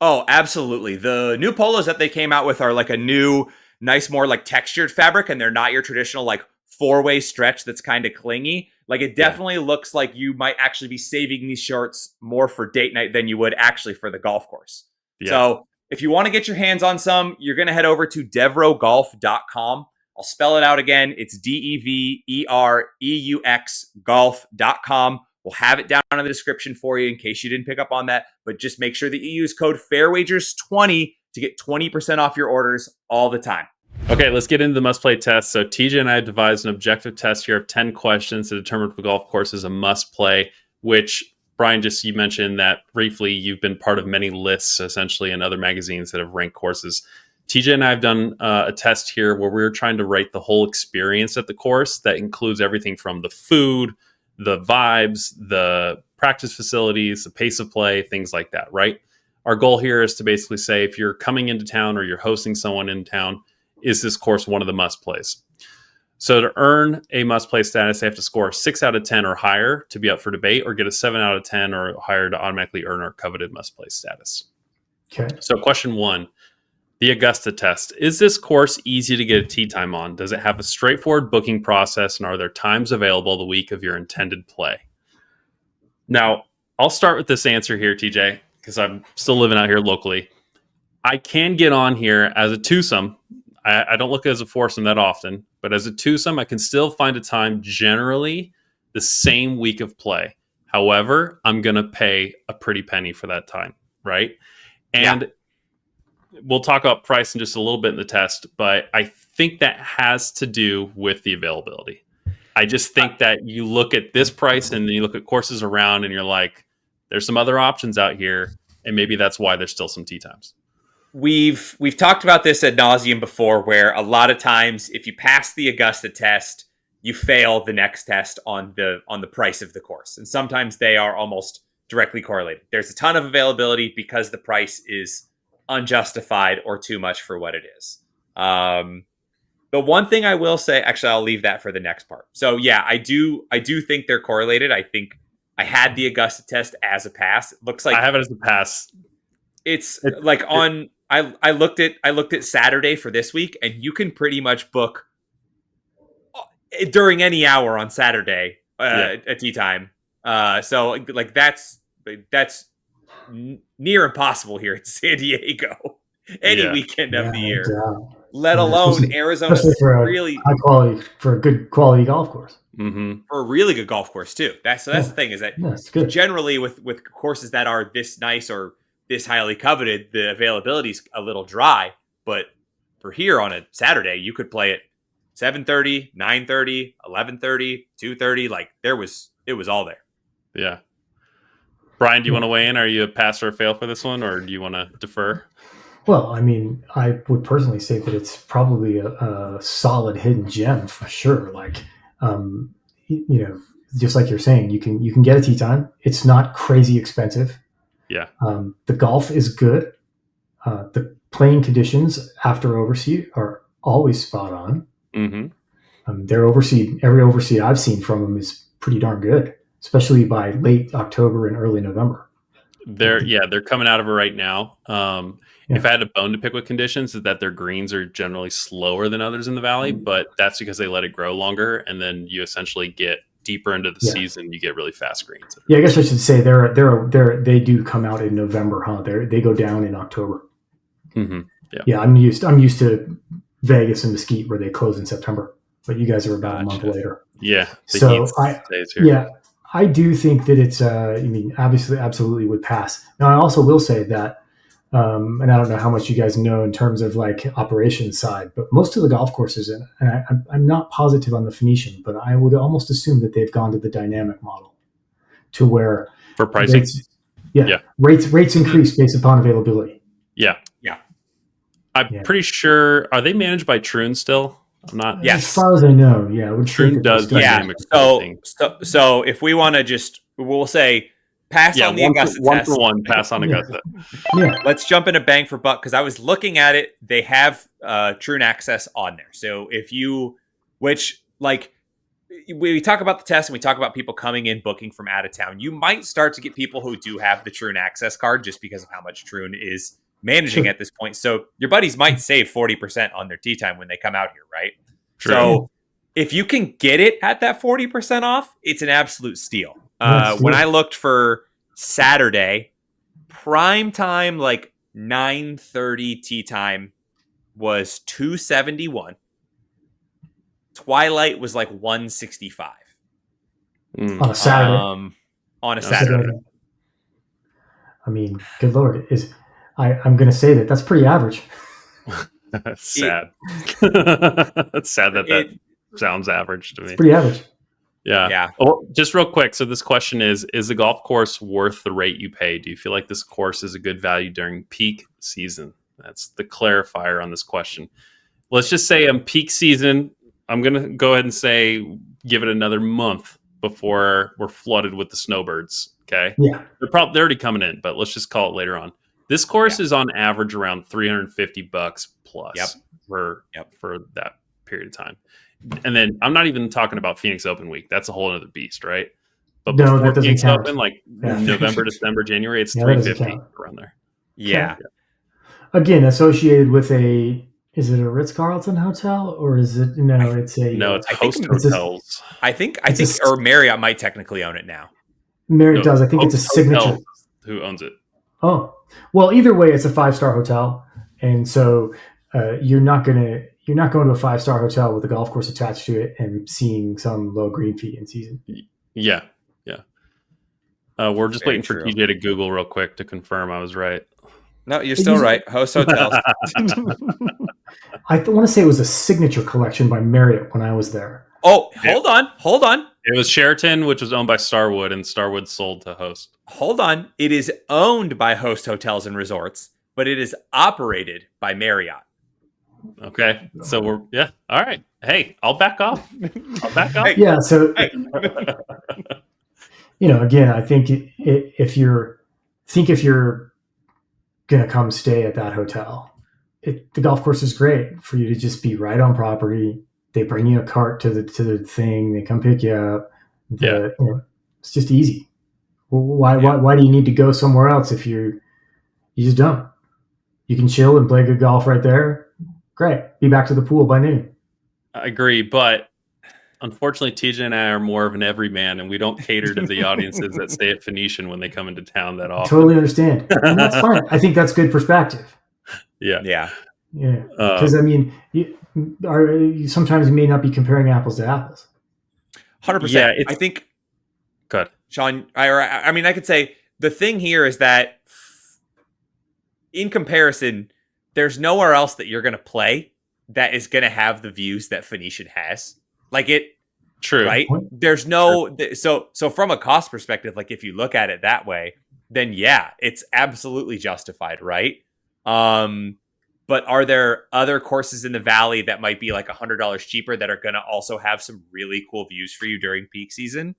Oh, absolutely. The new polos that they came out with are like a new, nice, more like textured fabric, and they're not your traditional like four-way stretch that's kind of clingy. Like it definitely looks like you might actually be saving these shorts more for date night than you would actually for the golf course. Yeah. So if you want to get your hands on some, you're going to head over to devereux.com. I'll spell it out again. It's DEVEREUX golf.com. We'll have it down in the description for you in case you didn't pick up on that. But just make sure that you use code FAIRWAGERS20 to get 20% off your orders all the time. Okay, let's get into the must-play test. So TJ and I have devised an objective test here of 10 questions to determine if the golf course is a must-play, which, Brian, just you mentioned that briefly you've been part of many lists, essentially, in other magazines that have ranked courses. TJ and I have done a test here where we're trying to rate the whole experience at the course. That includes everything from the food, the vibes, the practice facilities, the pace of play, things like that, right? Our goal here is to basically say if you're coming into town or you're hosting someone in town, is this course one of the must plays? So to earn a must play status, they have to score 6 out of 10 or higher to be up for debate, or get a 7 out of 10 or higher to automatically earn our coveted must play status. Okay. So question 1, the Augusta test. Is this course easy to get a tee time on? Does it have a straightforward booking process, and are there times available the week of your intended play? Now, I'll start with this answer here, TJ, because I'm still living out here locally. I can get on here as a twosome. I don't look as a foursome that often, but as a twosome, I can still find a time generally the same week of play. However, I'm going to pay a pretty penny for that time, right? And we'll talk about price in just a little bit in the test, but I think that has to do with the availability. I just think that you look at this price and then you look at courses around and you're like, there's some other options out here, and maybe that's why there's still some tee times. We've talked about this ad nauseum before, where a lot of times if you pass the Augusta test, you fail the next test on the price of the course, and sometimes they are almost directly correlated. There's a ton of availability because the price is unjustified or too much for what it is. The one thing I will say, actually, I'll leave that for the next part. So yeah, I do think they're correlated. I think I had the Augusta test as a pass. It looks like I have it as a pass. It's like on. I looked at Saturday for this week, and you can pretty much book during any hour on Saturday at tee time. So like that's near impossible here in San Diego any weekend of the year, let alone Arizona. Really high quality, for a good quality golf course. Mm-hmm. For a really good golf course too. That's the thing, is that generally with courses that are this nice or this highly coveted, the availability is a little dry. But for here on a Saturday, you could play at 7:30, 9:30, 11:30, 2:30. Like it was all there. Yeah. Brian, do you want to weigh in? Are you a pass or a fail for this one, or do you want to defer? Well, I mean, I would personally say that it's probably a solid hidden gem for sure. Like, just like you're saying, you can get a tee time. It's not crazy expensive. Yeah. The golf is good. The playing conditions after overseed are always spot on. Mm-hmm. Their overseed, every overseed I've seen from them is pretty darn good, especially by late October and early November. They're coming out of it right now. If I had a bone to pick with conditions, is that their greens are generally slower than others in the valley, but that's because they let it grow longer, and then you essentially get deeper into the season, you get really fast greens. Yeah, I guess I should say they do come out in November, huh? They go down in October. Mm-hmm. Yeah. I'm used to Vegas and Mesquite where they close in September, but you guys are about a month later. Yeah. So I do think that it's absolutely would pass. Now I also will say that, and I don't know how much you guys know in terms of like operations side, but most of the golf courses, and I'm not positive on the Phoenician, but I would almost assume that they've gone to the dynamic model, to where for pricing, rates increase based upon availability. Yeah. I'm pretty sure. Are they managed by Troon still? I'm not. Yes. As far as I know, Troon does dynamic. So if we want to we'll say pass on the Augusta test. 1-for-1 pass on Augusta. Yeah. Let's jump into bang for buck, because I was looking at it. They have Troon access on there. So if you, which like we talk about the test and we talk about people coming in, booking from out of town. You might start to get people who do have the Troon access card just because of how much Troon is managing Sure. at this point. So your buddies might save 40% on their tee time when they come out here, right? True. So if you can get it at that 40% off, it's an absolute steal. When I looked for Saturday, prime time, like 9:30 tee time, was $271. Twilight was like $165 on a Saturday. On a Saturday. I mean, good Lord, I'm going to say that's pretty average. That's sad. It's sad that sounds average to me. It's pretty average. Yeah. Oh, just real quick. So this question is the golf course worth the rate you pay? Do you feel like this course is a good value during peak season? That's the clarifier on this question. Let's just say peak season, I'm going to go ahead and say give it another month before we're flooded with the snowbirds. Okay. Yeah. They're already coming in, but let's just call it later on. This course is on average around $350 plus for that period of time. And then I'm not even talking about Phoenix Open week. That's a whole other beast, right? But no, before Phoenix count. Open, like November, December, January, it's $350 around there. Yeah. Again, associated with is it a Ritz-Carlton hotel or is it it's Host Hotels. I think or Marriott might technically own it now. Marriott does. I think it's a signature. Who owns it? Oh, well, either way, it's a 5-star hotel, and so you're not going to a 5-star hotel with a golf course attached to it and seeing some low green fee in season. Yeah. We're just waiting for TJ to Google real quick to confirm I was right. No, you're still right. Host Hotels. I want to say it was a signature collection by Marriott when I was there. Oh, hold on. It was Sheraton, which was owned by Starwood, and Starwood sold to Host. Hold on. It is owned by Host Hotels and Resorts, but it is operated by Marriott. Okay. So we're, all right. Hey, I'll back off. Yeah. So, again, I think if you're going to come stay at that hotel, the golf course is great for you to just be right on property. They bring you a cart to the thing. They come pick you up. It's just easy. Why do you need to go somewhere else if you just don't? You can chill and play good golf right there. Great. Be back to the pool by noon. I agree, but unfortunately, TJ and I are more of an everyman, and we don't cater to the audiences that stay at Phoenician when they come into town that often. Totally understand, and that's fine. I think that's good perspective. Yeah. Because sometimes you may not be comparing apples to apples. 100%. Yeah, I think. Good, Sean. I could say the thing here is that in comparison, there's nowhere else that you're going to play that is going to have the views that Phoenician has. Like it. True. Right. There's no. So from a cost perspective, like if you look at it that way, then it's absolutely justified. Right. But are there other courses in the valley that might be like $100 cheaper that are going to also have some really cool views for you during peak season?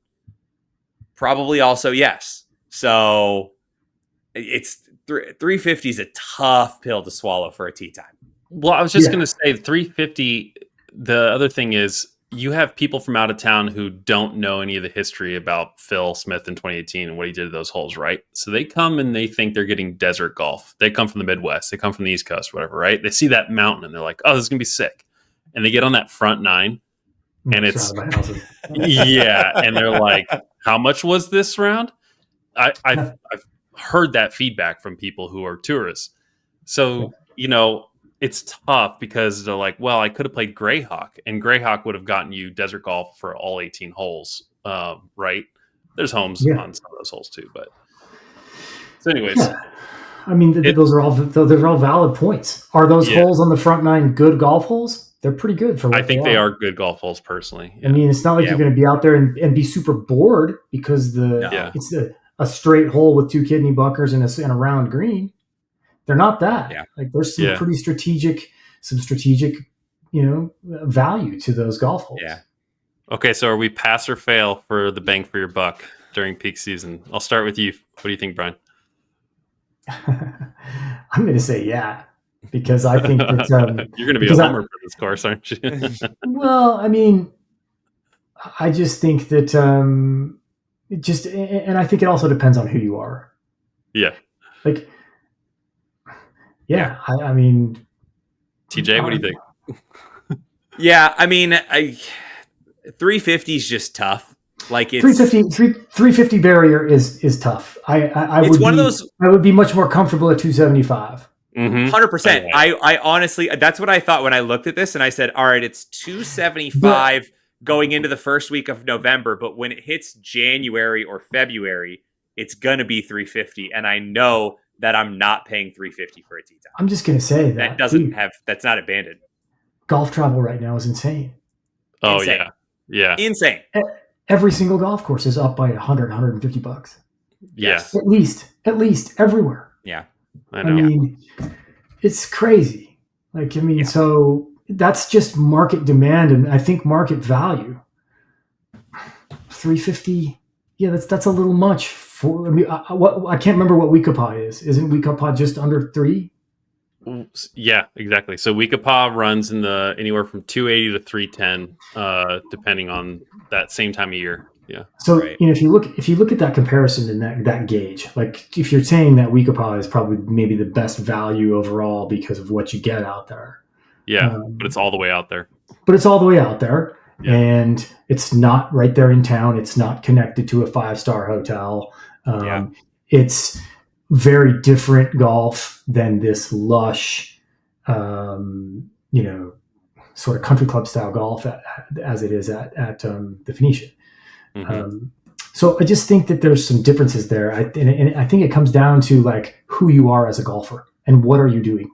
Probably also yes. So it's $350 is a tough pill to swallow for a tee time. Well, I was just going to say $350. The other thing is you have people from out of town who don't know any of the history about Phil Smith in 2018 and what he did to those holes, right? So they come and they think they're getting desert golf. They come from the Midwest. They come from the East Coast, whatever, right? They see that mountain and they're like, oh, this is going to be sick. And they get on that front nine and it's, and they're like, how much was this round? I've heard that feedback from people who are tourists. So, it's tough because they're like, well, I could have played Greyhawk, and Greyhawk would have gotten you desert golf for all 18 holes, right? There's homes on some of those holes too, but so anyways. Yeah. I mean, those are all valid points. Are those holes on the front nine good golf holes? They're pretty good for. I think they are good golf holes personally. Yeah. I mean, it's not like you're going to be out there and be super bored because it's a straight hole with 2 kidney bunkers and a round green. They're not that. Yeah. Like there's some pretty strategic, value to those golf holes. Yeah. Okay, so are we pass or fail for the bang for your buck during peak season? I'll start with you. What do you think, Brian? I'm going to say because I think that you're going to be a homer for this course, aren't you? Well, I mean, I just think that and I think it also depends on who you are. Yeah. Like, I mean, TJ, what do you think? Yeah, I mean, 350 is just tough. Like it's 350 barrier is tough. I it's would one be of those I would be much more comfortable at 275. 100%. I honestly, that's what I thought when I looked at this, and I said, all right, it's 275 going into the first week of November, but when it hits January or February, it's gonna be 350, and I know that I'm not paying 350 for a tee time. I'm just gonna say that That's not abandoned. Golf travel right now is insane. Oh Insane. yeah. Insane. Every single golf course is up by 100, 150 bucks. Yes. At least everywhere. Yeah. I mean, it's crazy. Like, I mean, so that's just market demand, and I think market value. 350. Yeah, that's a little much for. I mean, I can't remember what Weekapaw is. Isn't Weekapaw just under 3? Yeah, exactly. So Weekapaw runs in the anywhere from 280 to 310, depending on that same time of year. Yeah. So if you look at that comparison and that gauge, like if you're saying that Weekapaw is probably maybe the best value overall because of what you get out there. Yeah, but it's all the way out there. Yeah. And it's not right there in town. It's not connected to a 5-star hotel. It's very different golf than this lush, sort of country club style golf as it is at the Phoenician. So I just think that there's some differences there. And I think it comes down to like who you are as a golfer and what are you doing.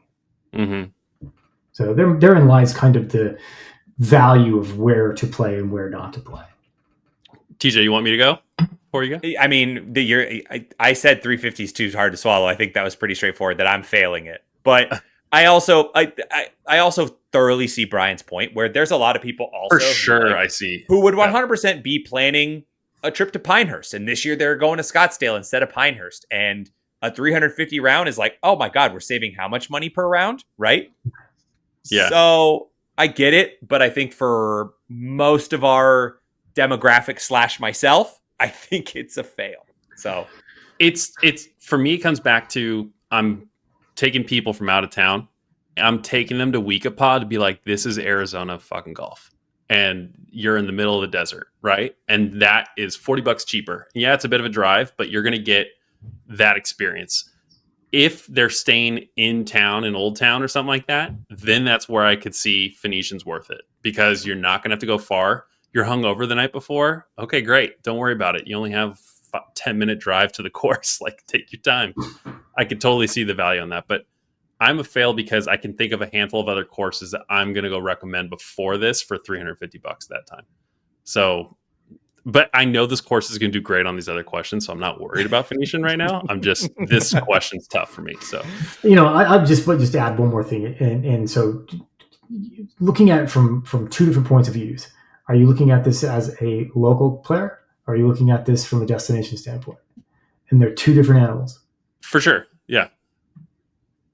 So therein lies kind of the value of where to play and where not to play. TJ, you want me to go before you go? I mean, I said 350 is too hard to swallow. I think that was pretty straightforward, that I'm failing it. But I also thoroughly see Brian's point, where there's a lot of people also who would 100% be planning a trip to Pinehurst, and this year they're going to Scottsdale instead of Pinehurst, and a 350 round is like, oh my god, we're saving how much money per round, right? Yeah. So I get it, but I think for most of our demographic / myself, I think it's a fail. So it's for me, it comes back to I'm taking people from out of town. I'm taking them to Weekapaw to be like, this is Arizona fucking golf. And you're in the middle of the desert, right? And that is $40 cheaper. Yeah, it's a bit of a drive, but you're going to get that experience. If they're staying in town, in Old Town or something like that, then that's where I could see Phoenician's worth it, because you're not going to have to go far. You're hungover the night before. Okay, great. Don't worry about it. You only have a 10-minute drive to the course. Like, take your time. I could totally see the value on that, but I'm a fail because I can think of a handful of other courses that I'm going to go recommend before this for $350 that time. So, but I know this course is going to do great on these other questions, so I'm not worried about Phoenician right now. I'm just, this question's tough for me. So, I'll just add one more thing. And so looking at it from 2 different points of views, are you looking at this as a local player? Or are you looking at this from a destination standpoint? And they're 2 different animals. For sure. Yeah.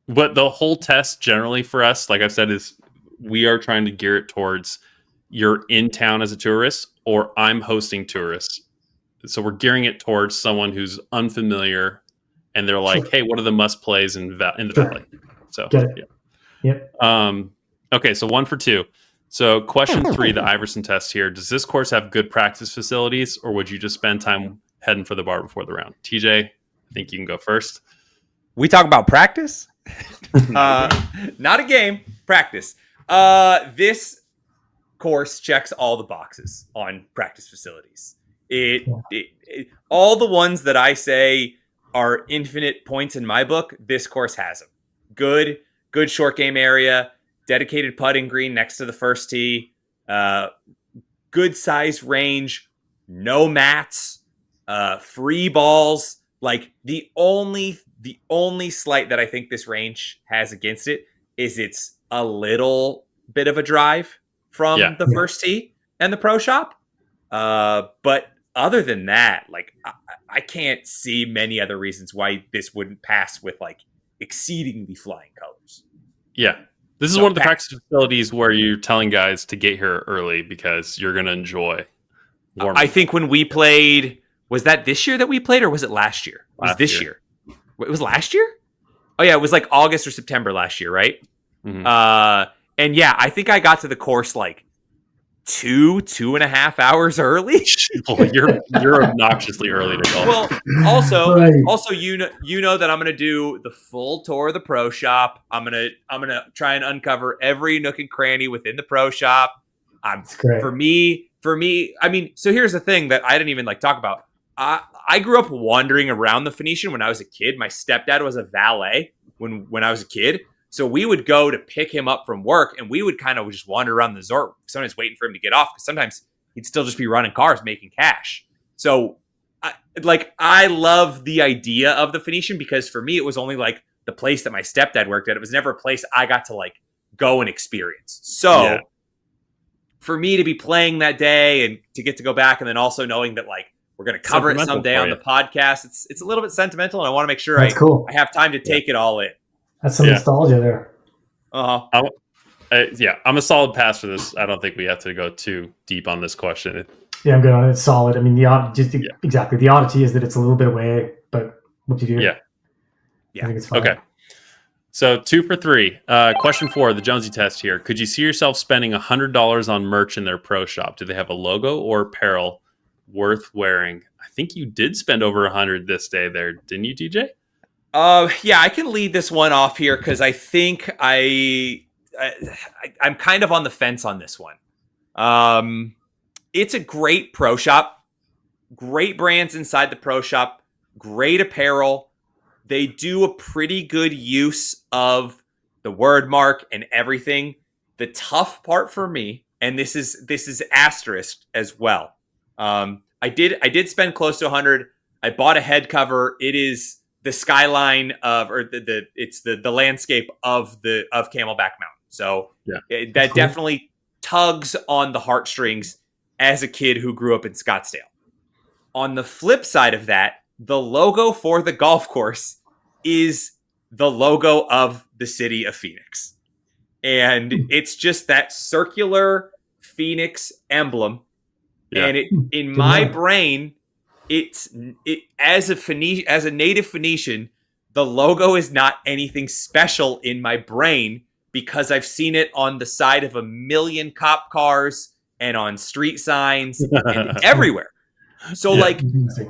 But the whole test generally for us, like I've said, is we are trying to gear it towards you're in town as a tourist or I'm hosting tourists. So we're gearing it towards someone who's unfamiliar and they're like, hey, what are the must plays in the valley? So, okay. So 1 for 2. So question 3, the Iverson test here. Does this course have good practice facilities, or would you just spend time heading for the bar before the round? TJ, I think you can go first. We talk about practice? Not a game, practice. This course checks all the boxes on practice facilities. All the ones that I say are infinite points in my book, this course has them. Good short game area, dedicated putting green next to the first tee, good size range, no mats, free balls. Like the only slight that I think this range has against it is it's a little bit of a drive from the first tee and the pro shop. But other than that, like I can't see many other reasons why this wouldn't pass with like exceedingly flying colors. Yeah. This is one of the practice facilities where you're telling guys to get here early because you're going to enjoy I think when we played, was that this year that we played, or was it last year? It was this year. It was last year? Oh yeah, it was like August or September last year, right? Mm-hmm. And yeah, I think I got to the course like 2.5 hours early. Well, you're obnoxiously early to golf. Well, also you know that I'm gonna do the full tour of the pro shop. I'm gonna try and uncover every nook and cranny within the pro shop. For me, I mean, so here's the thing that I didn't even like talk about. I grew up wandering around the Phoenician when I was a kid. My stepdad was a valet when I was a kid. So we would go to pick him up from work, and we would kind of just wander around the resort, sometimes waiting for him to get off, because sometimes he'd still just be running cars, making cash. So, I love the idea of the Phoenician, because for me, it was only like the place that my stepdad worked at. It was never a place I got to like go and experience. So, for me to be playing that day and to get to go back, and then also knowing that like we're going to cover it someday on the podcast, it's a little bit sentimental, and I want to make sure I have time to take it all in. That's some nostalgia there. I'm a solid pass for this. I don't think we have to go too deep on this question. Yeah, I'm good on it. It's solid. I mean, exactly. The oddity is that it's a little bit away, but what do you do? Yeah. I think it's fine. Okay. So 2 for 3. Question 4, the Jonesy test here. Could you see yourself spending $100 on merch in their pro shop? Do they have a logo or apparel worth wearing? I think you did spend over $100 this day there, didn't you, TJ? Yeah, I can lead this one off here, because I think I'm kind of on the fence on this one. It's a great pro shop, great brands inside the pro shop, great apparel. They do a pretty good use of the word mark and everything. The tough part for me, and this is asterisk as well. I did spend close to $100. I bought a head cover. It is the skyline it's the landscape of Camelback Mountain. So that definitely tugs on the heartstrings as a kid who grew up in Scottsdale. On the flip side of that, the logo for the golf course is the logo of the city of Phoenix. And it's just that circular Phoenix emblem. Yeah. And in my brain, as a native Phoenician, the logo is not anything special in my brain, because I've seen it on the side of a million cop cars and on street signs and everywhere. So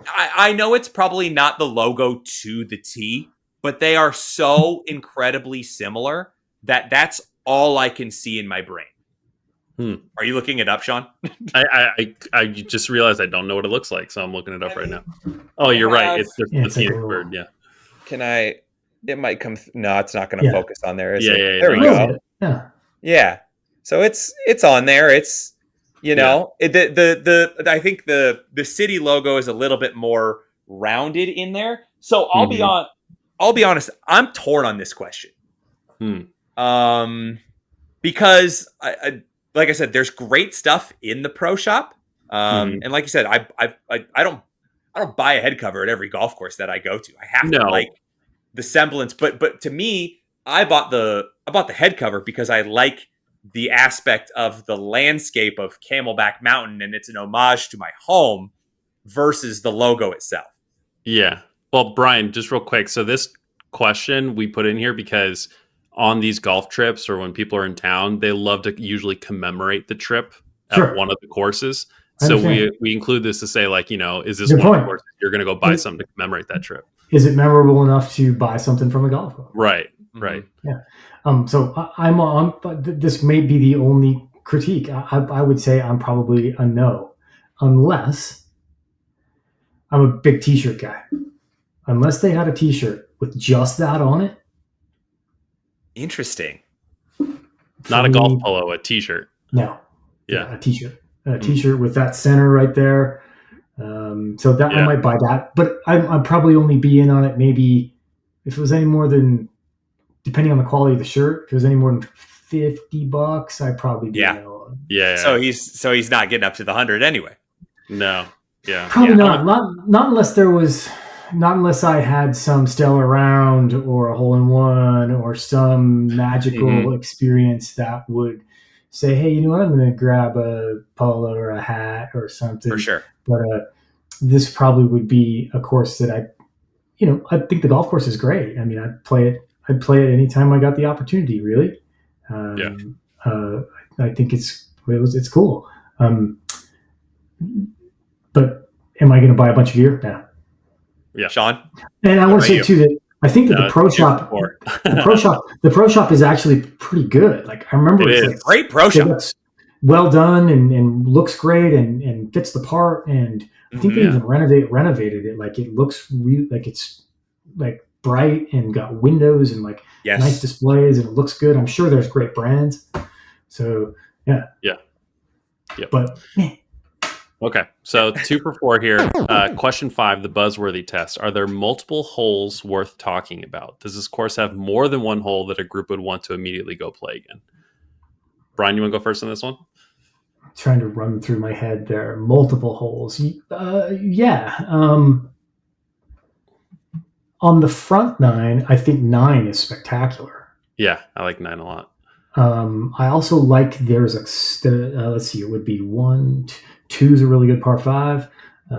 I know it's probably not the logo to the T, but they are so incredibly similar that that's all I can see in my brain. Are you looking it up, Sean? I just realized I don't know what it looks like, so I'm looking it up right now. Oh, you're right. It's just the Phoenix bird. Yeah. Can I? It might come. No, it's not going to focus on there. Is it? There we go. Yeah. So it's on there. It's I think the city logo is a little bit more rounded in there. So I'll be honest. I'm torn on this question. Because I like I said, there's great stuff in the pro shop. And like you said, I don't buy a head cover at every golf course that I go to. I have to like the semblance, but to me, I bought the head cover because I like the aspect of the landscape of Camelback Mountain, and it's an homage to my home versus the logo itself. Yeah. Well, Brian, just real quick. So this question we put in here because on these golf trips or when people are in town, they love to usually commemorate the trip at one of the courses. So we include this to say, like, is this one of the courses you're going to go buy something to commemorate that trip? Is it memorable enough to buy something from a golf club? Right. Yeah. So I'm on, but this may be the only critique. I would say I'm probably a no, unless I'm a big t-shirt guy. Unless they had a t-shirt with just that on it. Interesting. Not a golf polo, a t-shirt. No. Yeah, a t-shirt. A t-shirt with that center right there. So that I might buy that. But I'd probably only be in on it maybe if it was any more than, depending on the quality of the shirt, if it was any more than $50, I'd probably be in on it. Yeah. So he's not getting up to the 100 anyway. No. Yeah. Probably not. Not unless there was... Not unless I had some stellar round or a hole-in-one or some magical experience that would say, hey, you know what, I'm going to grab a polo or a hat or something. For sure. But this probably would be a course that I think the golf course is great. I mean, I'd play it anytime I got the opportunity, really. I think it's cool. But am I going to buy a bunch of gear? No. Yeah, Sean. And I want to say too that I think that the pro shop is actually pretty good. Like I remember it's like great pro shop. Well done and looks great and fits the part. And I think they even renovated it. Like it looks like it's like bright and got windows and like nice displays and it looks good. I'm sure there's great brands. So yeah. But okay, so 2 for 4 here. Question 5, the buzzworthy test. Are there multiple holes worth talking about? Does this course have more than one hole that a group would want to immediately go play again? Brian, you want to go first on this one? Trying to run through my head there. Multiple holes. Yeah. On the front 9, I think 9 is spectacular. Yeah, I like 9 a lot. I also like there's let's see, it would be 1, 2 is a really good par 5.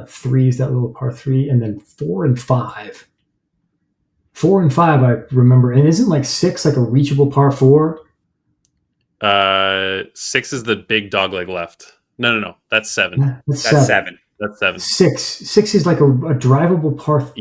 3 is that little par 3, and then 4 and 5. 4 and 5, I remember, and isn't like 6 like a reachable par 4? 6 is the big dogleg left. No, that's 7. That's 7. That's 7. 6 is like a drivable par 4.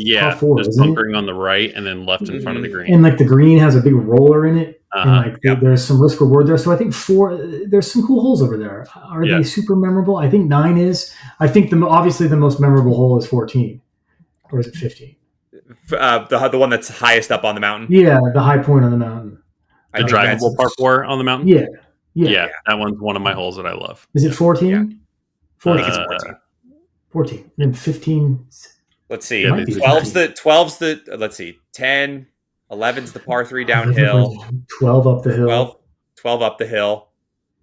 There's bunkering on the right and then left in front of the green. And like the green has a big roller in it. And like there's some risk reward there. So I think 4, there's some cool holes over there. Are they super memorable? I think 9 is. I think obviously the most memorable hole is 14. Or is it 15? The one that's highest up on the mountain? Yeah, the high point on the mountain. The drivable par 4 on the mountain? Yeah. That one's one of my holes that I love. Is it 14? Yeah. 14. I think it's 14. 14. And 15. Let's see. 12's the let's see. 10, 11's the par 3 downhill. 12 up the hill. 12 up the hill.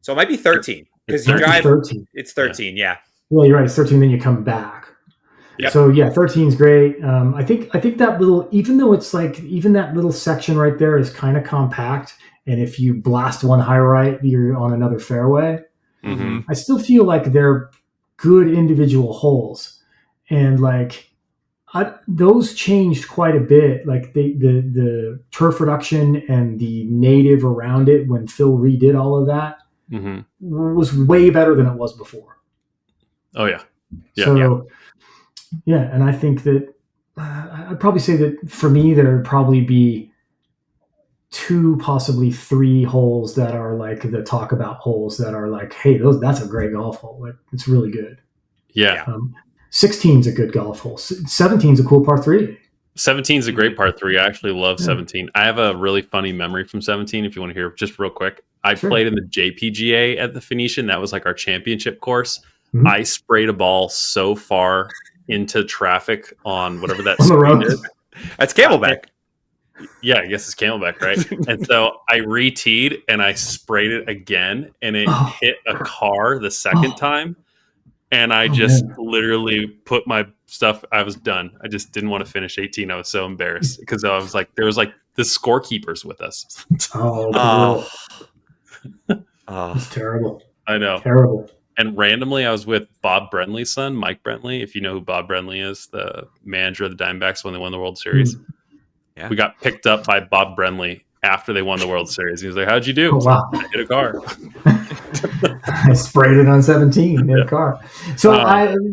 So it might be 13 because you drive. 13. It's 13. Yeah. Well, you're right. It's 13. Then you come back. Yep. So yeah, 13 is great. I think that little, even though it's like even that little section right there is kind of compact, and if you blast one high right, you're on another fairway. Mm-hmm. I still feel like they're good individual holes, and like those changed quite a bit. Like the turf reduction and the native around it when Phil redid all of that was way better than it was before. Oh yeah, yeah. And I think that I'd probably say that for me there would probably be 2, possibly 3 holes that are like the talk about holes that are like, hey, that's a great golf hole. Like it's really good. Yeah. 16's a good golf hole. 17's a cool par 3. 17's a great par 3. I actually love 17. I have a really funny memory from 17. If you want to hear just real quick, I played in the JPGA at the Phoenician. That was like our championship course. Mm-hmm. I sprayed a ball so far into traffic on whatever that street is. That's Camelback. Yeah, I guess it's Camelback, right? And so I re-teed and I sprayed it again, and it hit a car the second time. And I just literally put my stuff. I was done. I just didn't want to finish 18. I was so embarrassed because I was like, there was like the scorekeepers with us. It's terrible. I know. Terrible. And randomly, I was with Bob Brenly's son, Mike Brenly. If you know who Bob Brenly is, the manager of the Diamondbacks when they won the World Series. Yeah. We got picked up by Bob Brenly after they won the World Series. He was like, "How'd you do?" Wow. I hit a car. I sprayed it on 17 in a car. So,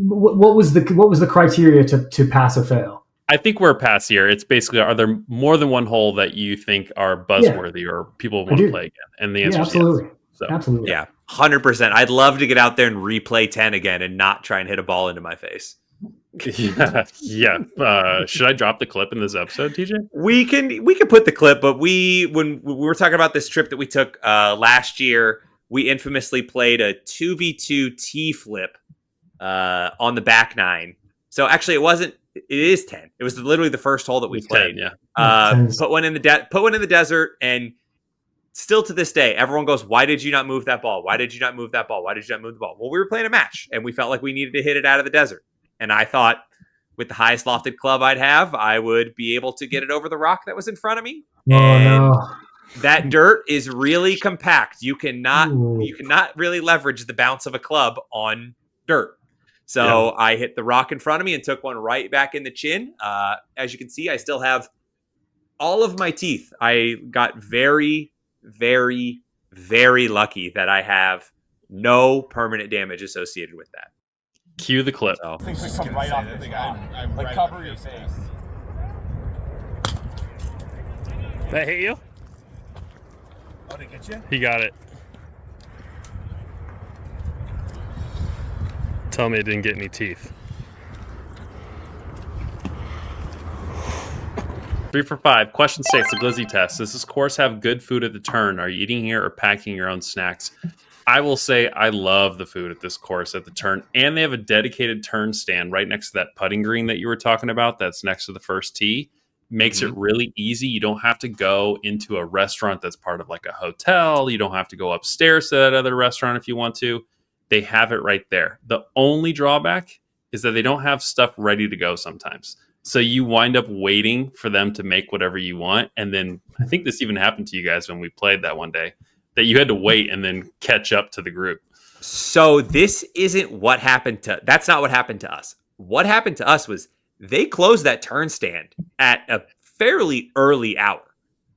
what was the criteria to pass or fail? I think we're past here. It's basically, are there more than one hole that you think are buzzworthy or people want to play again? And the answer is absolutely. Yes. So. Absolutely. Yeah, 100%. I'd love to get out there and replay 10 again and not try and hit a ball into my face. Yeah. Should I drop the clip in this episode, TJ? We can put the clip, but when we were talking about this trip that we took last year, we infamously played a 2v2 T flip on the back 9. So actually, it is 10. It was literally the first hole that we played. 10, yeah. Put one in the desert, and still to this day, everyone goes, "Why did you not move that ball? Why did you not move that ball? Why did you not move the ball?" Well, we were playing a match, and we felt like we needed to hit it out of the desert. And I thought, with the highest lofted club I'd have, I would be able to get it over the rock that was in front of me. Oh, no. that dirt is really compact. You cannot Ooh. really leverage the bounce of a club on dirt. So I hit the rock in front of me and took one right back in the chin. As you can see, I still have all of my teeth. I got very, very, very lucky that I have no permanent damage associated with that. Cue the clip. So, Things just come right off the top. Like cover your face. Did that hit you? Oh, did it get you? He got it. Tell me it didn't get any teeth. 3 for 5. Question 6, the Glizzy test. Does this course have good food at the turn? Are you eating here or packing your own snacks? I will say I love the food at this course at the turn, and they have a dedicated turn stand right next to that putting green that you were talking about that's next to the first tee. Makes it really easy. You don't have to go into a restaurant that's part of like a hotel. You don't have to go upstairs to that other restaurant if you want to. They have it right there. The only drawback is that they don't have stuff ready to go sometimes. So you wind up waiting for them to make whatever you want. And then I think this even happened to you guys when we played that one day, that you had to wait and then catch up to the group. So this isn't what happened to, that's not what happened to us. What happened to us was they closed that turn stand at a fairly early hour.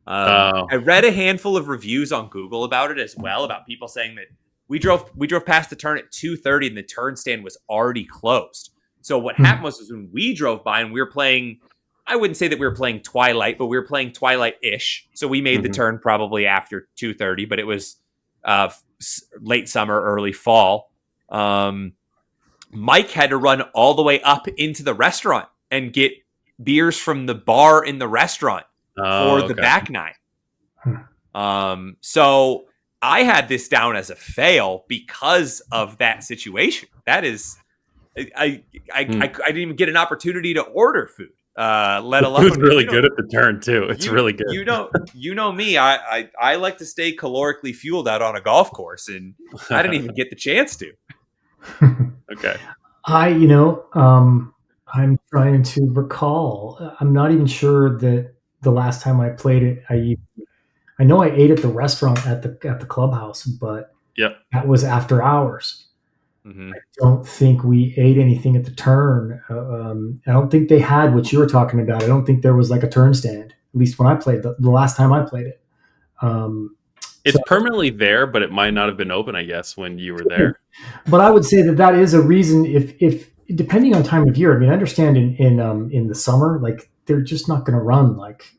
I read a handful of reviews on Google about it as well, about people saying that we drove past the turn at 2:30 and the turn stand was already closed. So what happened was when we drove by and we were playing, I wouldn't say that we were playing Twilight, but we were playing Twilight-ish. So we made the turn probably after 2:30, but it was late summer, early fall. Mike had to run all the way up into the restaurant and get beers from the bar in the restaurant for the back nine. So I had this down as a fail because of that situation. That is, I didn't even get an opportunity to order food, let alone. It was really good at the turn too. It's really good. You know me. I like to stay calorically fueled out on a golf course, and I didn't even get the chance to. Okay. I'm trying to recall. I'm not even sure that the last time I played it, I know I ate at the restaurant at the clubhouse, but that was after hours. I don't think we ate anything at the turn. I don't think they had what you were talking about. I don't think there was like a turn stand, at least when I played the last time I played it. It's permanently there, but it might not have been open, I guess, when you were there. But I would say that is a reason if depending on time of year. I mean, I understand in the summer, like they're just not going to run like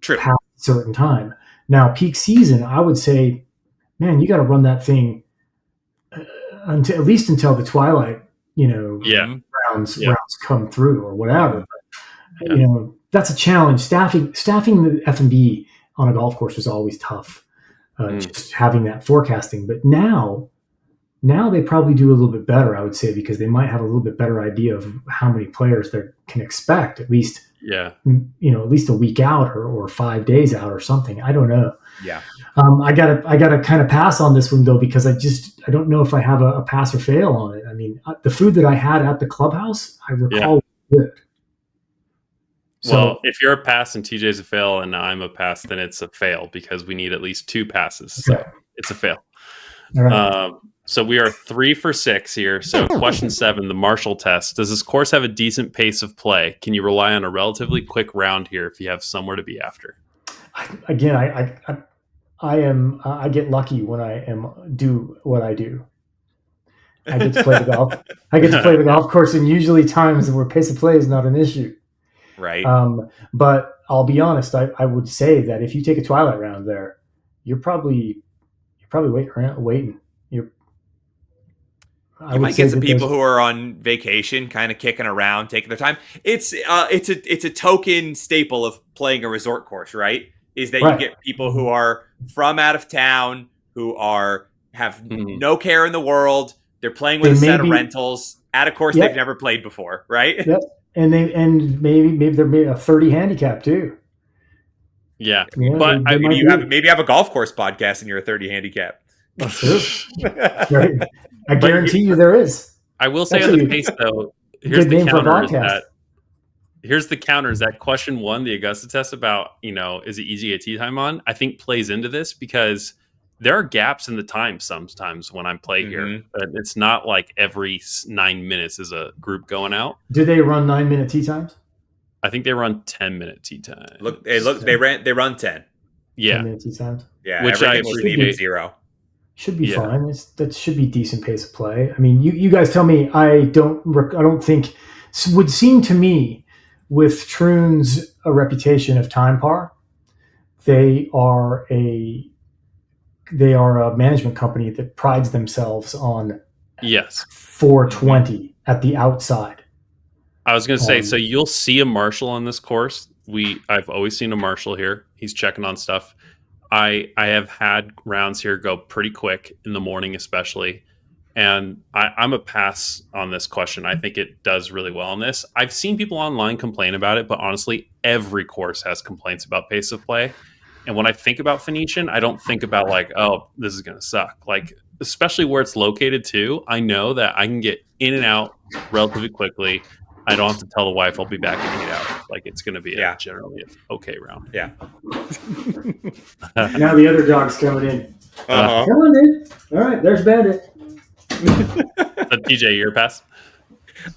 past a certain time. Now, peak season, I would say, man, you got to run that thing at least until the twilight, rounds come through or whatever. But, that's a challenge. Staffing the F&B on a golf course is always tough. Just having that forecasting, but now they probably do a little bit better, I would say, because they might have a little bit better idea of how many players they can expect, at least, at least a week out or 5 days out or something. I don't know. Yeah. I gotta kind of pass on this one though, because I don't know if I have a pass or fail on it. I mean, the food that I had at the clubhouse, I recall was good. So if you're a pass and TJ's a fail and I'm a pass, then it's a fail because we need at least 2 passes. So it's a fail. All right. So we are 3 for 6 here. So question 7, the Marshall test. Does this course have a decent pace of play? Can you rely on a relatively quick round here if you have somewhere to be after? Again, I get lucky when I do what I do. I get to play the golf. I get to play the golf course, and usually times where pace of play is not an issue. Right. But I'll be honest. I would say that if you take a twilight round there, you're probably waiting. You might get some people who are on vacation, kind of kicking around, taking their time. It's a token staple of playing a resort course, right? Is that you get people who are from out of town, who have no care in the world. They're playing with a set of rentals at a course they've never played before, right? Yep. And maybe they're a 30 handicap too. Yeah, but maybe have a golf course podcast and you're a 30 handicap. That's true. Right. I guarantee you there is. I will say on the pace though, here's the counter is that here's the counter: is that question one, the Augusta test about, is it easy to get tee time on? I think plays into this because there are gaps in the time sometimes when I'm play here. But it's not like every 9 minutes is a group going out. Do they run 9-minute tee times? I think they run 10-minute tee time. They run 10. Yeah, 10-minute tee times. Yeah, which everything was even 0. Should be fine. That should be decent pace of play. I mean, you guys tell me. I don't think would seem to me with Troon's a reputation of time par. They are a management company that prides themselves on 420 at the outside. I was going to say, so you'll see a Marshall on this course. I've always seen a Marshall here. He's checking on stuff. I have had rounds here go pretty quick in the morning, especially. And I'm a pass on this question. I think it does really well on this. I've seen people online complain about it, but honestly, every course has complaints about pace of play. And when I think about Phoenician, I don't think about like, oh, this is going to suck. Like, especially where it's located too, I know that I can get in and out relatively quickly. I don't have to tell the wife I'll be back in 8 hours. Like, it's going to be generally an okay round. Yeah. Now the other dog's coming in. Uh-huh. Come on in. All right, there's Bandit. TJ, your pass?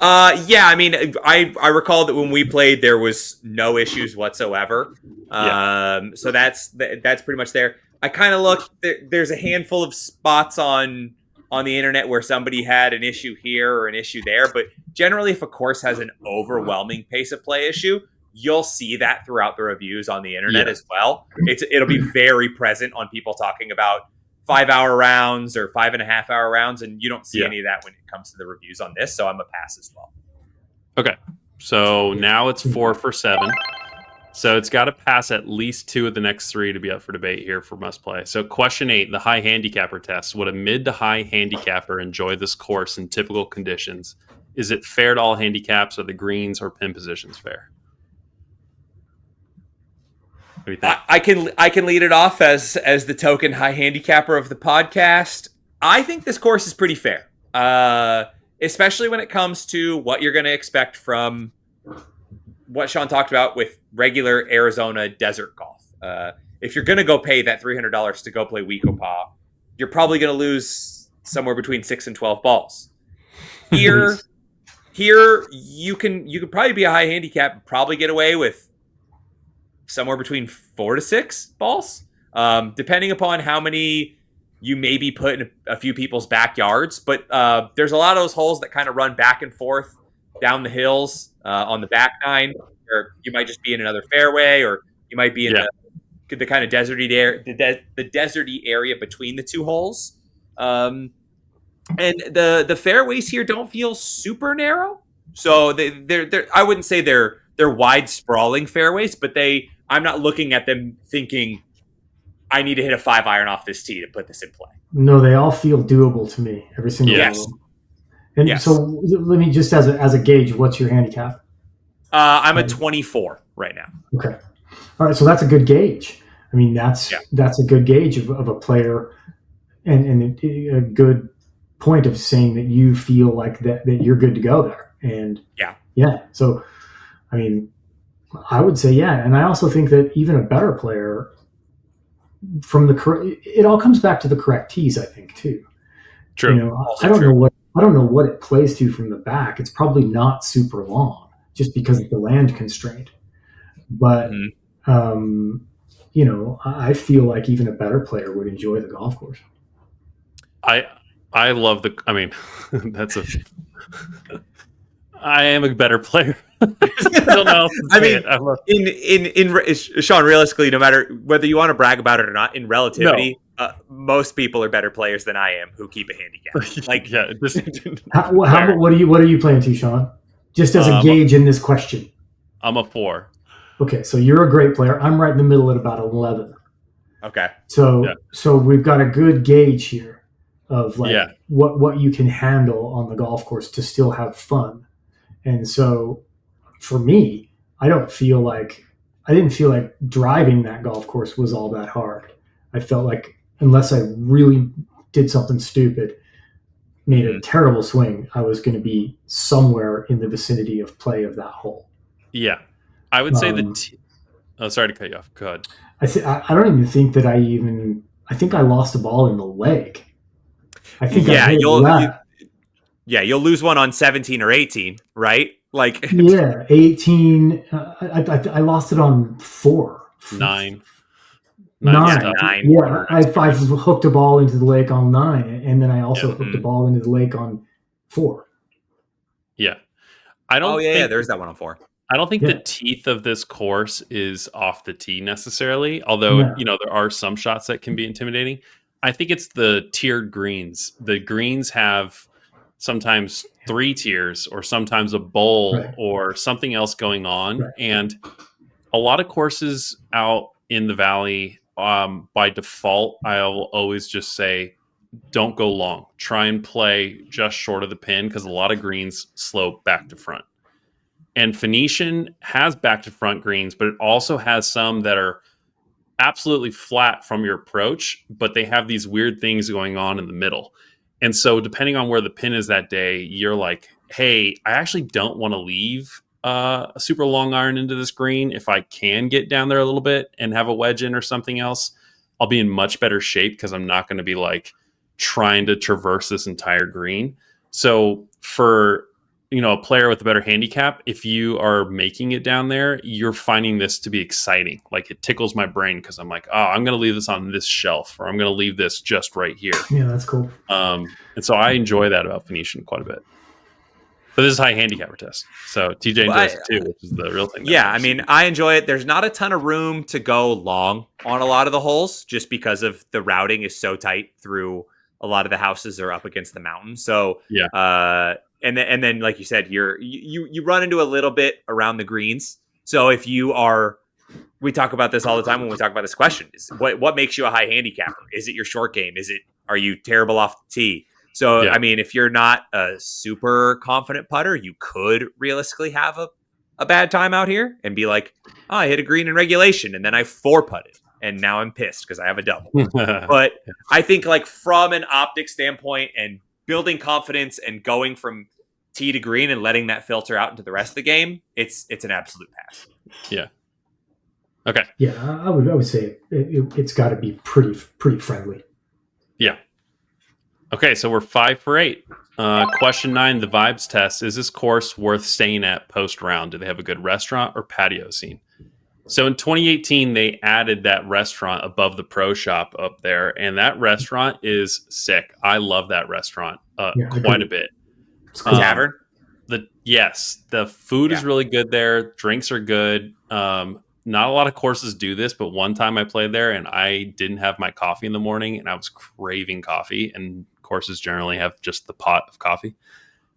Yeah, I mean, I recall that when we played, there was no issues whatsoever. So that's pretty much there. I kind of looked. There's a handful of spots on the internet where somebody had an issue here or an issue there, but generally, if a course has an overwhelming pace of play issue, you'll see that throughout the reviews on the internet as well. It'll be very present on people talking about 5-hour rounds or 5.5-hour rounds, and you don't see any of that when it comes to the reviews on this. So I'm a pass as well. Okay, so now it's 4 for 7. So it's got to pass at least 2 of the next 3 to be up for debate here for must play. So question 8, the high handicapper test. Would a mid to high handicapper enjoy this course in typical conditions? Is it fair to all handicaps? Are the greens or pin positions fair? What do you think? I can lead it off as the token high handicapper of the podcast. I think this course is pretty fair, especially when it comes to what you're going to expect from what Sean talked about with regular Arizona desert golf. If you're going to go pay that $300 to go play Weekopaw, you're probably going to lose somewhere between 6 and 12 balls. Here you could probably be a high handicap and probably get away with somewhere between 4 to 6 balls, depending upon how many you maybe put in a few people's backyards. But there's a lot of those holes that kind of run back and forth down the hills on the back nine, or you might just be in another fairway, or you might be in the kind of deserty the deserty area between the 2 holes. And the fairways here don't feel super narrow, so they're I wouldn't say they're wide sprawling fairways, but I'm not looking at them thinking I need to hit a 5-iron off this tee to put this in play. No, they all feel doable to me. Every single one. Yes. And so let me just as a gauge, what's your handicap? I'm a 24 right now. Okay. All right. So that's a good gauge. I mean, that's a good gauge of a player and a good point of saying that you feel like that you're good to go there. And so, I mean, I would say, and I also think that even a better player it all comes back to the correct tees, I think, too. True. I don't know what it plays to from the back. It's probably not super long just because of the land constraint. But, I feel like even a better player would enjoy the golf course. I love I am a better player. I don't know. I mean, Sean, realistically, no matter whether you want to brag about it or not, in relativity, most people are better players than I am who keep a handicap. Like, what are you playing to, Sean? Just as a gauge in this question. I'm a 4. Okay, so you're a great player. I'm right in the middle at about 11. Okay. So we've got a good gauge here of what you can handle on the golf course to still have fun. And so for me, I didn't feel like driving that golf course was all that hard. I felt like unless I really did something stupid, made a terrible swing, I was going to be somewhere in the vicinity of play of that hole. Yeah. I would say Um, oh, sorry to cut you off. Go ahead. I don't even think that I think I lost a ball in the leg. I think I Yeah, hit it left. you'll lose one on 17 or 18, right? Like, Yeah, 18. I lost it on 4. 9. 9's Nine. tough. 9. Yeah, I've hooked a ball into the lake on 9, and then I also Yeah. hooked a ball into the lake on 4. Yeah. I Oh, don't yeah, think there's that one on 4. I don't think Yeah. the teeth of this course is off the tee necessarily, although No. there are some shots that can be intimidating. I think it's the tiered greens. The greens have sometimes 3 tiers or sometimes a bowl Right. or something else going on. Right. And a lot of courses out in the valley, by default, I'll always just say, don't go long. Try and play just short of the pin because a lot of greens slope back to front. And Phoenician has back to front greens, but it also has some that are absolutely flat from your approach, but they have these weird things going on in the middle. And so, depending on where the pin is that day, you're like, hey, I actually don't want to leave a super long iron into this green. If I can get down there a little bit and have a wedge in or something else, I'll be in much better shape because I'm not going to be like trying to traverse this entire green. So, for a player with a better handicap, if you are making it down there, you're finding this to be exciting. Like, it tickles my brain because I'm like, oh, I'm going to leave this on this shelf, or I'm going to leave this just right here. Yeah, that's cool. And so I enjoy that about Phoenician quite a bit. But this is high handicapper test, so TJ enjoys it too, which is the real thing. Yeah, I mean, I enjoy it. There's not a ton of room to go long on a lot of the holes, just because of the routing is so tight through a lot of the houses are up against the mountain. So yeah. And then, like you said, you run into a little bit around the greens. So if you are, we talk about this all the time when we talk about this question: is what makes you a high handicapper? Is it your short game? Are you terrible off the tee? So I mean, if you're not a super confident putter, you could realistically have a bad time out here and be like, oh, I hit a green in regulation and then I 4-putted and now I'm pissed because I have a double. But I think, like, from an optic standpoint and building confidence and going from tee to green and letting that filter out into the rest of the game, it's an absolute pass. Yeah. Okay. Yeah, I would say it's got to be pretty friendly. Yeah. Okay, so we're 5 for 8. Question 9, the vibes test. Is this course worth staying at post round? Do they have a good restaurant or patio scene? So in 2018, they added that restaurant above the pro shop up there, and that restaurant is sick. I love that restaurant quite a bit. Tavern? Yes, the food is really good there. Drinks are good. Not a lot of courses do this, but one time I played there and I didn't have my coffee in the morning and I was craving coffee, and courses generally have just the pot of coffee.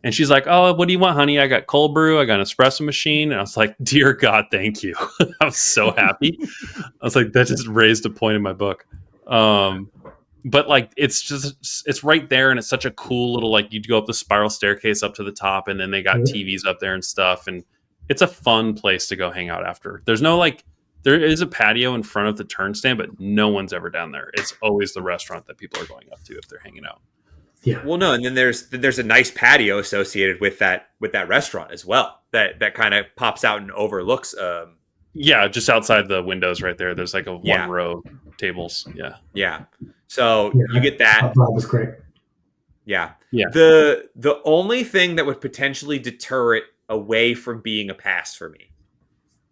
And she's like, oh, what do you want, honey? I got cold brew. I got an espresso machine. And I was like, dear God, thank you. I was so happy. I was like, that just raised a point in my book. But like, it's right there. And it's such a cool little, like, you go up the spiral staircase up to the top and then they got TVs up there and stuff. And it's a fun place to go hang out after. There's no, like, there is a patio in front of the turnstand, but no one's ever down there. It's always the restaurant that people are going up to if they're hanging out. Yeah. Well, no, and then there's a nice patio associated with that restaurant as well. That kind of pops out and overlooks. Yeah, just outside the windows right there. There's like a one row tables. Yeah. Yeah. So you get that. That was great. Yeah. Yeah. The only thing that would potentially deter it away from being a pass for me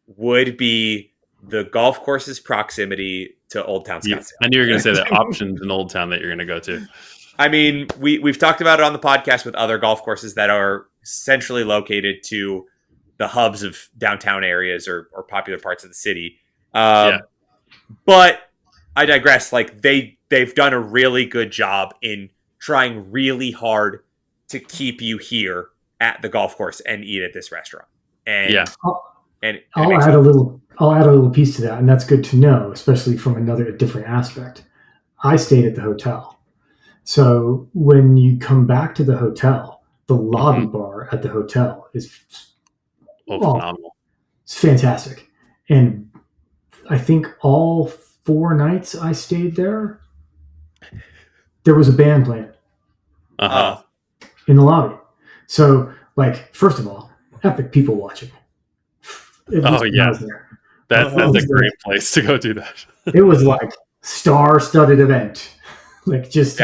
would be the golf course's proximity to Old Town Scottsdale. Yeah, I knew you were going to say that options in Old Town that you're going to go to. I mean, we've talked about it on the podcast with other golf courses that are centrally located to the hubs of downtown areas or popular parts of the city. But I digress. Like, they've done a really good job in trying really hard to keep you here at the golf course and eat at this restaurant. And I'll add a little piece to that, and that's good to know, especially from a different aspect. I stayed at the hotel. So when you come back to the hotel, the lobby bar at the hotel is phenomenal. It's fantastic. And I think all 4 nights I stayed there was a band playing in the lobby. So, like, first of all, epic people watching. Oh yeah, that's a was great place to go do that. It was like star-studded event, like just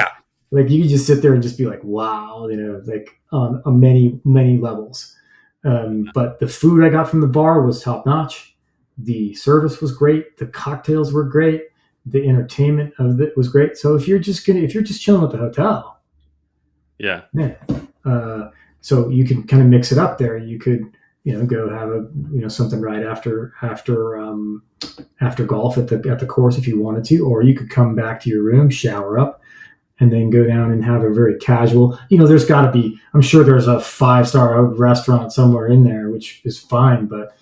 like you could just sit there and just be like, wow, like on many levels. But the food I got from the bar was top notch. The service was great. The cocktails were great. The entertainment of it was great. So if you're just chilling at the hotel, yeah. So you can kind of mix it up there. You could, go have something right after golf at the course if you wanted to, or you could come back to your room, shower up, and then go down and have a very casual. There's got to be. I'm sure there's a 5-star restaurant somewhere in there, which is fine. But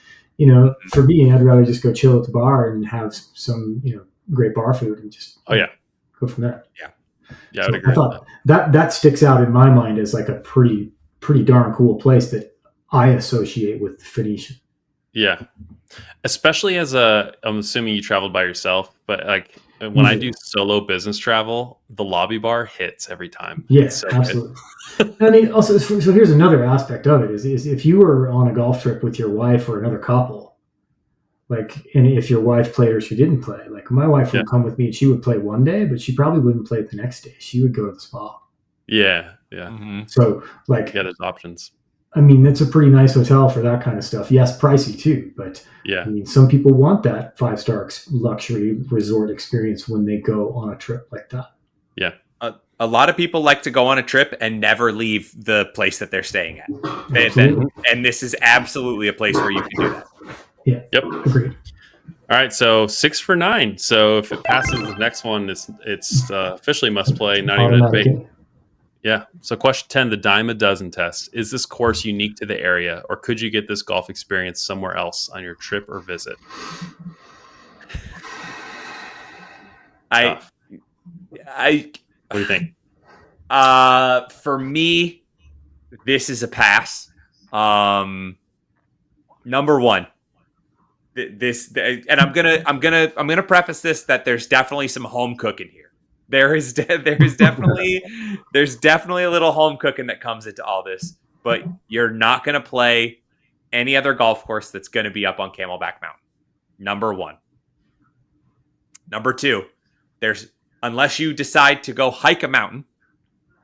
for me, I'd rather just go chill at the bar and have some great bar food and just go from there. Yeah, I so would agree. I thought that sticks out in my mind as like a pretty darn cool place that I associate with Phoenician. Yeah, especially I'm assuming you traveled by yourself, but like when I do solo business travel, the lobby bar hits every time. Yes, so absolutely. I mean, also, so here's another aspect of it is if you were on a golf trip with your wife or another couple, like, and if your wife played or she didn't play, like my wife would come with me and she would play one day, but she probably wouldn't play the next day. She would go to the spa. Yeah. Mm-hmm. So like, there's options. I mean, it's a pretty nice hotel for that kind of stuff. Yes, pricey too, but I mean, some people want that 5-star luxury resort experience when they go on a trip like that. Yeah. A lot of people like to go on a trip and never leave the place that they're staying at. And this is absolutely a place where you can do that. Yeah. Yep. Agreed. All right. So 6 for 9. So if it passes the next one, it's officially must play, not even a debate. Yeah. So question 10, the dime a dozen test. Is this course unique to the area, or could you get this golf experience somewhere else on your trip or visit? What do you think? For me, this is a pass. Number one, and I'm gonna preface this that there's definitely some home cooking here. There's definitely a little home cooking that comes into all this, but you're not gonna play any other golf course that's gonna be up on Camelback Mountain. Number one. Number two, unless you decide to go hike a mountain,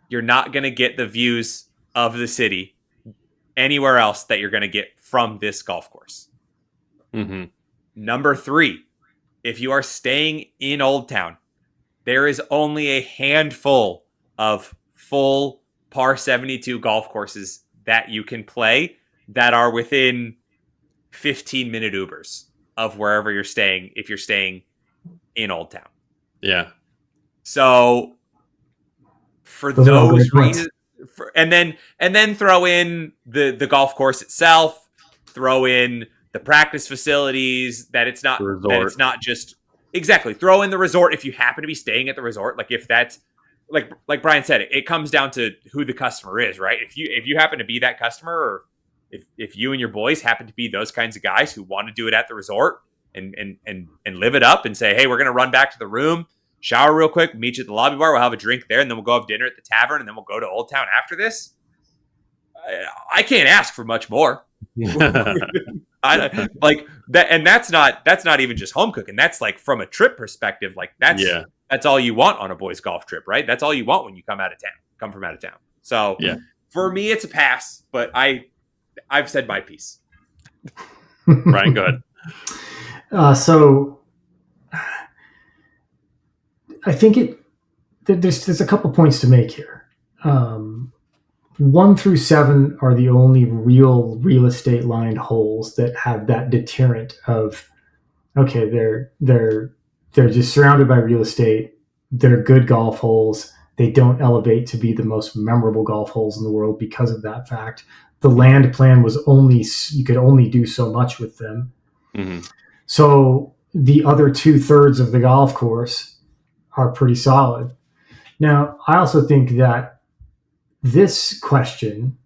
you're not gonna get the views of the city anywhere else that you're gonna get from this golf course. Mm-hmm. Number three, if you are staying in Old Town, there is only a handful of full par 72 golf courses that you can play that are within 15-minute Ubers of wherever you're staying if you're staying in Old Town. Yeah. So for those reasons, and then throw in the golf course itself, throw in the practice facilities, that it's not just exactly. Throw in the resort if you happen to be staying at the resort. Like if that's like Brian said, it comes down to who the customer is, right? If you happen to be that customer, or if you and your boys happen to be those kinds of guys who want to do it at the resort and live it up and say, hey, we're gonna run back to the room, shower real quick, meet you at the lobby bar, we'll have a drink there, and then we'll go have dinner at the tavern, and then we'll go to Old Town after this. I can't ask for much more. I like that, and that's not even just home cooking. That's like from a trip perspective, like that's all you want on a boys golf trip, right? That's all you want when you come from out of town. So for me, it's a pass, but I've said my piece. Brian, go ahead. So I think there's a couple points to make here. 1 through 7 are the only real estate lined holes that have that deterrent of, okay, they're just surrounded by real estate. They're good golf holes. They don't elevate to be the most memorable golf holes in the world because of that fact. The land plan was you could only do so much with them. Mm-hmm. So the other 2/3 of the golf course are pretty solid. Now, I also think that this question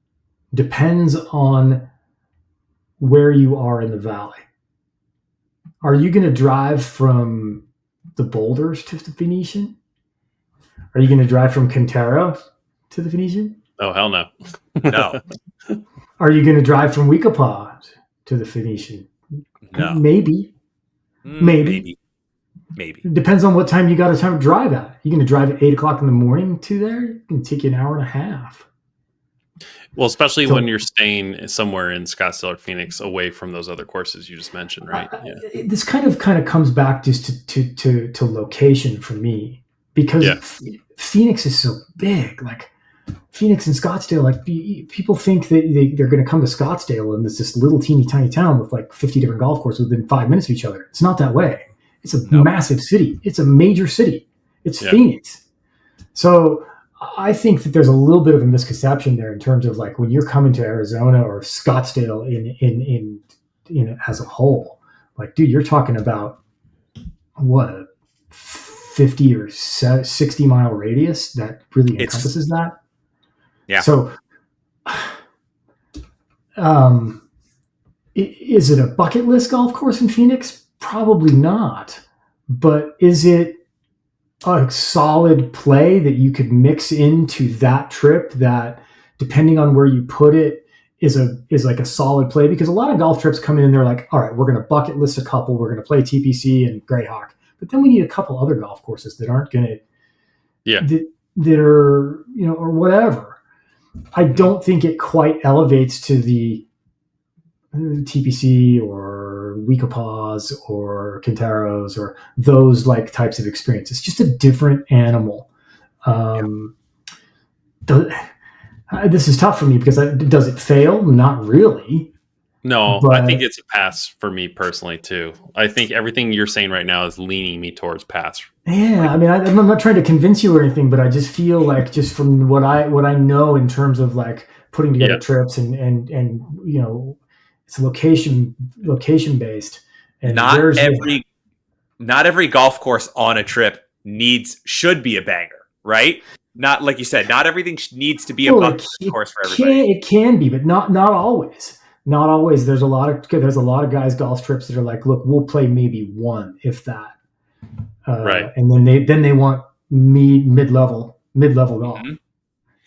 depends on where you are in the valley. Are you going to drive from the Boulders to the Phoenician? Are you going to drive from Quintero to the Phoenician? Oh, hell no. No. Are you going to drive from Weekapaw to the Phoenician? No. Maybe. Maybe. It depends on what time you got to drive at. You're going to drive at 8 o'clock in the morning to there? It can take you an hour and a half. Well, especially when you're staying somewhere in Scottsdale or Phoenix away from those other courses you just mentioned, right? This kind of comes back just to location for me, because Phoenix is so big. Like Phoenix and Scottsdale, like people think that they're going to come to Scottsdale and there's this little teeny tiny town with like 50 different golf courses within 5 minutes of each other. It's not that way. It's a massive city. It's a major city. It's Phoenix. So I think that there's a little bit of a misconception there in terms of like when you're coming to Arizona or Scottsdale in as a whole, like, dude, you're talking about what, a 50 or 60 mile radius that really encompasses that. Yeah. So, is it a bucket list golf course in Phoenix? Probably not. But is it a solid play that you could mix into that trip that, depending on where you put it, is like a solid play? Because a lot of golf trips come in and they're like, all right, we're going to bucket list a couple. We're going to play TPC and Greyhawk. But then we need a couple other golf courses that aren't going to, that are, or whatever. I don't think it quite elevates to the TPC or Weekapaws or Quinteros or those like types of experience. It's just a different animal. This is tough for me because does it fail? Not really. No, but I think it's a pass for me personally too. I think everything you're saying right now is leaning me towards pass. Yeah, I mean, I'm not trying to convince you or anything, but I just feel like, just from what I know in terms of like putting together trips and it's location based. And not every golf course on a trip should be a banger, right? Not like you said, not everything needs to be a bucket course for everybody. It can be, but not always. Not always. There's a lot of guys golf trips that are like, look, we'll play maybe one, if that. Right. And then they want mid-level golf. Mm-hmm.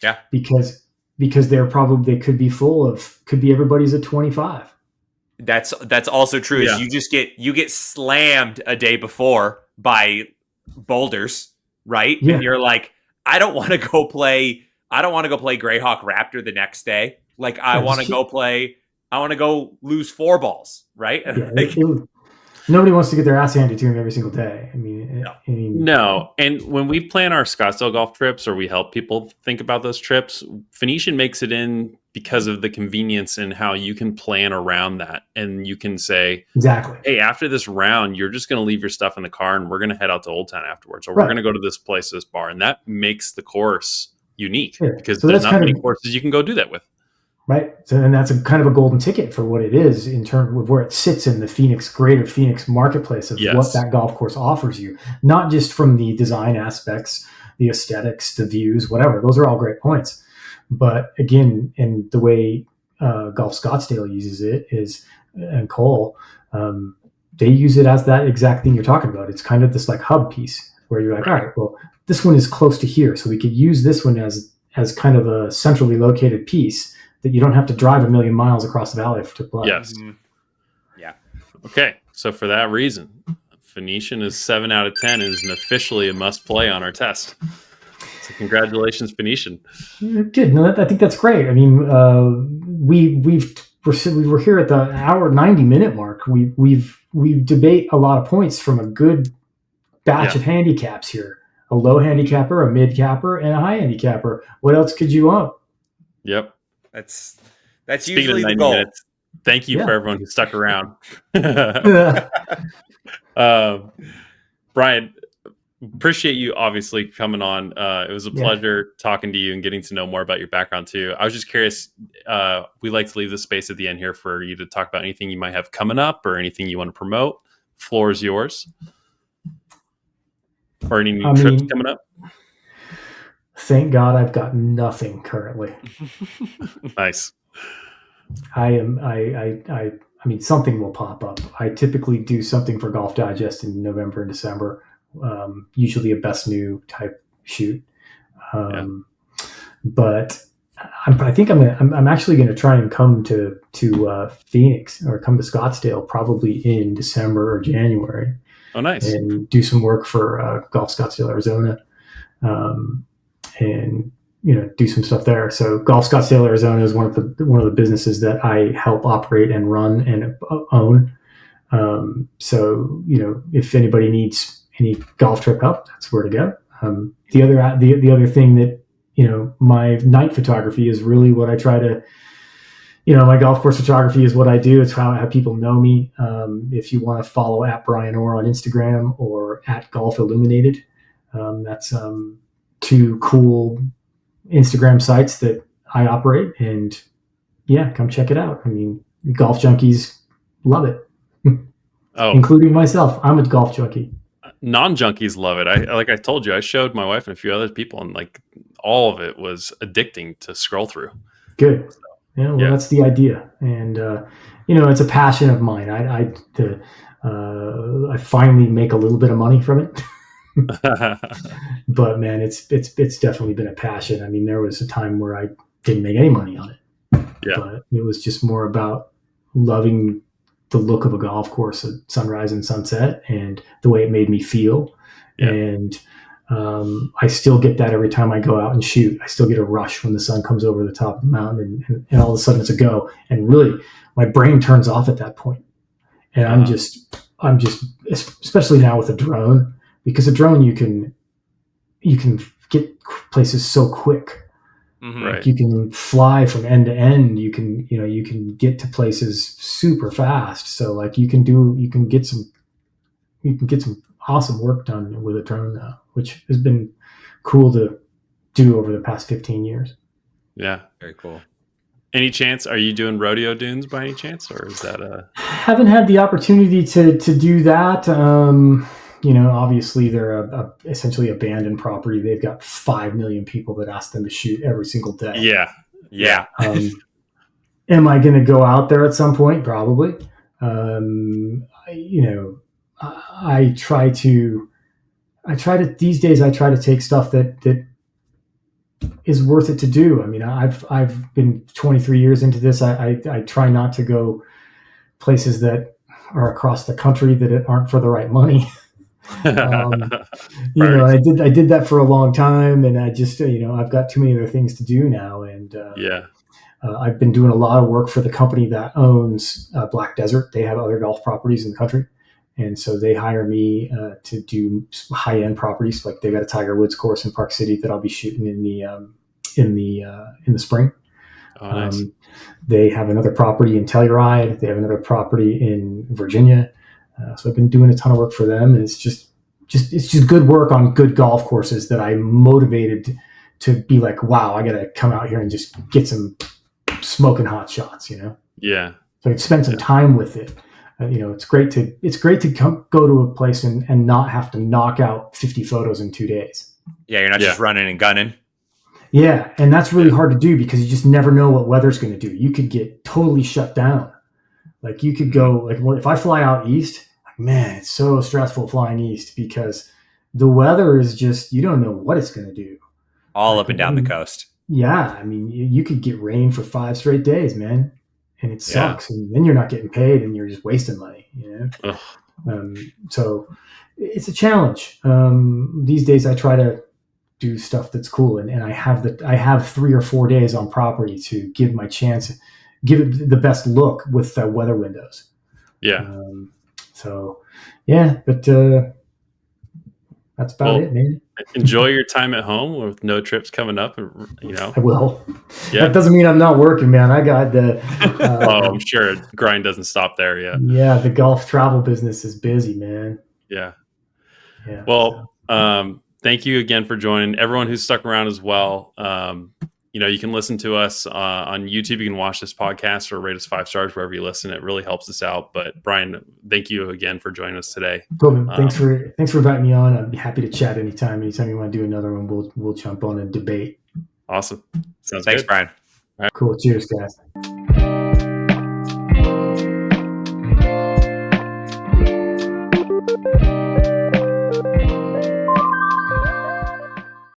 Yeah. Because they could be everybody's at 25. That's also true. Is you get slammed a day before by boulders, right? Yeah. And you're like, I don't want to go play Greyhawk Raptor the next day. Like I want to go lose 4 balls, right? Yeah, nobody wants to get their ass handed to them every single day. I mean, no. And when we plan our Scottsdale golf trips, or we help people think about those trips, Phoenician makes it in because of the convenience and how you can plan around that. And you can say, exactly, hey, after this round, you're just going to leave your stuff in the car and we're going to head out to Old Town afterwards, or we're going to go to this place, this bar. And that makes the course unique because there's not many courses you can go do that with. Right. So, and that's a kind of a golden ticket for what it is in terms of where it sits in the greater Phoenix marketplace of what that golf course offers you, not just from the design aspects, the aesthetics, the views, whatever. Those are all great points. But again, in the way Golf Scottsdale uses it and Cole, they use it as that exact thing you're talking about. It's kind of this like hub piece where you're like, all right, well, this one is close to here. So we could use this one as kind of a centrally located piece that you don't have to drive 1,000,000 miles across the valley to play. Yes. Mm-hmm. Yeah. Okay. So for that reason, Phoenician is 7 out of 10 and is officially a must play on our test. So congratulations, Phoenician. Good. No, I think that's great. I mean, we're here at the hour 90-minute mark. We debate a lot of points from a good batch of handicaps here. A low handicapper, a mid capper, and a high handicapper. What else could you want? Yep. That's Speaking usually of 90 the goal. minutes, thank you for everyone who stuck around. Brian, appreciate you obviously coming on. It was a pleasure talking to you and getting to know more about your background too. I was just curious. We like to leave the space at the end here for you to talk about anything you might have coming up or anything you want to promote. Floor is yours. Or any new trips coming up. Thank God I've got nothing currently. Nice. I mean, something will pop up. I typically do something for Golf Digest in November and December, usually a best new type shoot. But I think I'm actually gonna try and come to Phoenix or come to Scottsdale probably in December or January. Oh, nice. And do some work for Golf Scottsdale, Arizona, and do some stuff there. So Golf Scottsdale, Arizona is one of the businesses that I help operate and run and own. So if anybody needs any golf trip help, that's where to go. The other thing that my night photography is really what I try to. My golf course photography is what I do. It's how people know me. If you want to follow at Brian Oar on Instagram or at Golf Illuminated, that's two cool Instagram sites that I operate. And yeah, come check it out. I mean, golf junkies love it, including myself. I'm a golf junkie. Non-junkies love it. Like I told you, I showed my wife and a few other people, and like all of it was addicting to scroll through. Good. Yeah, well, that's the idea, and it's a passion of mine. I finally make a little bit of money from it, but man, it's definitely been a passion. I mean, there was a time where I didn't make any money on it, but it was just more about loving the look of a golf course at sunrise and sunset, and the way it made me feel, and. I still get that every time I go out and shoot. I still get a rush when the sun comes over the top of the mountain, and all of a sudden it's a go. And really, my brain turns off at that point. And I'm just, especially now with a drone, because a drone you can get places so quick. Mm-hmm. Right. Like you can fly from end to end. You can get to places super fast. So like you can get some awesome work done with a drone now, which has been cool to do over the past 15 years. Yeah. Very cool. Any chance, are you doing rodeo dunes by any chance, or is that Haven't had the opportunity to do that. Obviously they're essentially abandoned property. They've got 5 million people that ask them to shoot every single day. Yeah. Am I going to go out there at some point? Probably. I try to these days I try to take stuff that is worth it to do. I mean, I've been 23 years into this. I try not to go places that are across the country that aren't for the right money. I did that for a long time, and I just I've got too many other things to do now, and I've been doing a lot of work for the company that owns Black Desert. They have other golf properties in the country. And so they hire me to do high-end properties. Like they got a Tiger Woods course in Park City that I'll be shooting in the spring. Oh, nice. They have another property in Telluride. They have another property in Virginia. So I've been doing a ton of work for them, and it's just good work on good golf courses that I'm motivated to be like, wow, I got to come out here and just get some smoking hot shots. Yeah. So I can spend some time with it. It's great to go to a place and not have to knock out 50 photos in 2 days. Yeah, you're not just running and gunning. Yeah, and that's really hard to do because you just never know what weather's going to do. You could get totally shut down. Like you could go, like if I fly out east, man, it's so stressful flying east because the weather is just, you don't know what it's going to do. All up and down the coast. Yeah, I mean, you could get rain for 5 straight days, man. And it sucks, and then you're not getting paid, and you're just wasting money. So it's a challenge. These days, I try to do stuff that's cool, and I have 3 or 4 days on property to give it the best look with the weather windows. Yeah. But that's about it, man. Enjoy your time at home with no trips coming up. I will. Yeah. That doesn't mean I'm not working, man. I got the. I'm sure grind doesn't stop there. Yeah. Yeah, the golf travel business is busy, man. Yeah. Well, thank you again for joining. Everyone who's stuck around as well. You can listen to us on YouTube. You can watch this podcast or rate us 5 stars wherever you listen. It really helps us out. But Brian, thank you again for joining us today. Cool. Thanks for inviting me on. I'd be happy to chat anytime. Anytime you want to do another one, we'll jump on and debate. Awesome. Sounds Thanks, good. Brian. All right. Cool. Cheers, guys.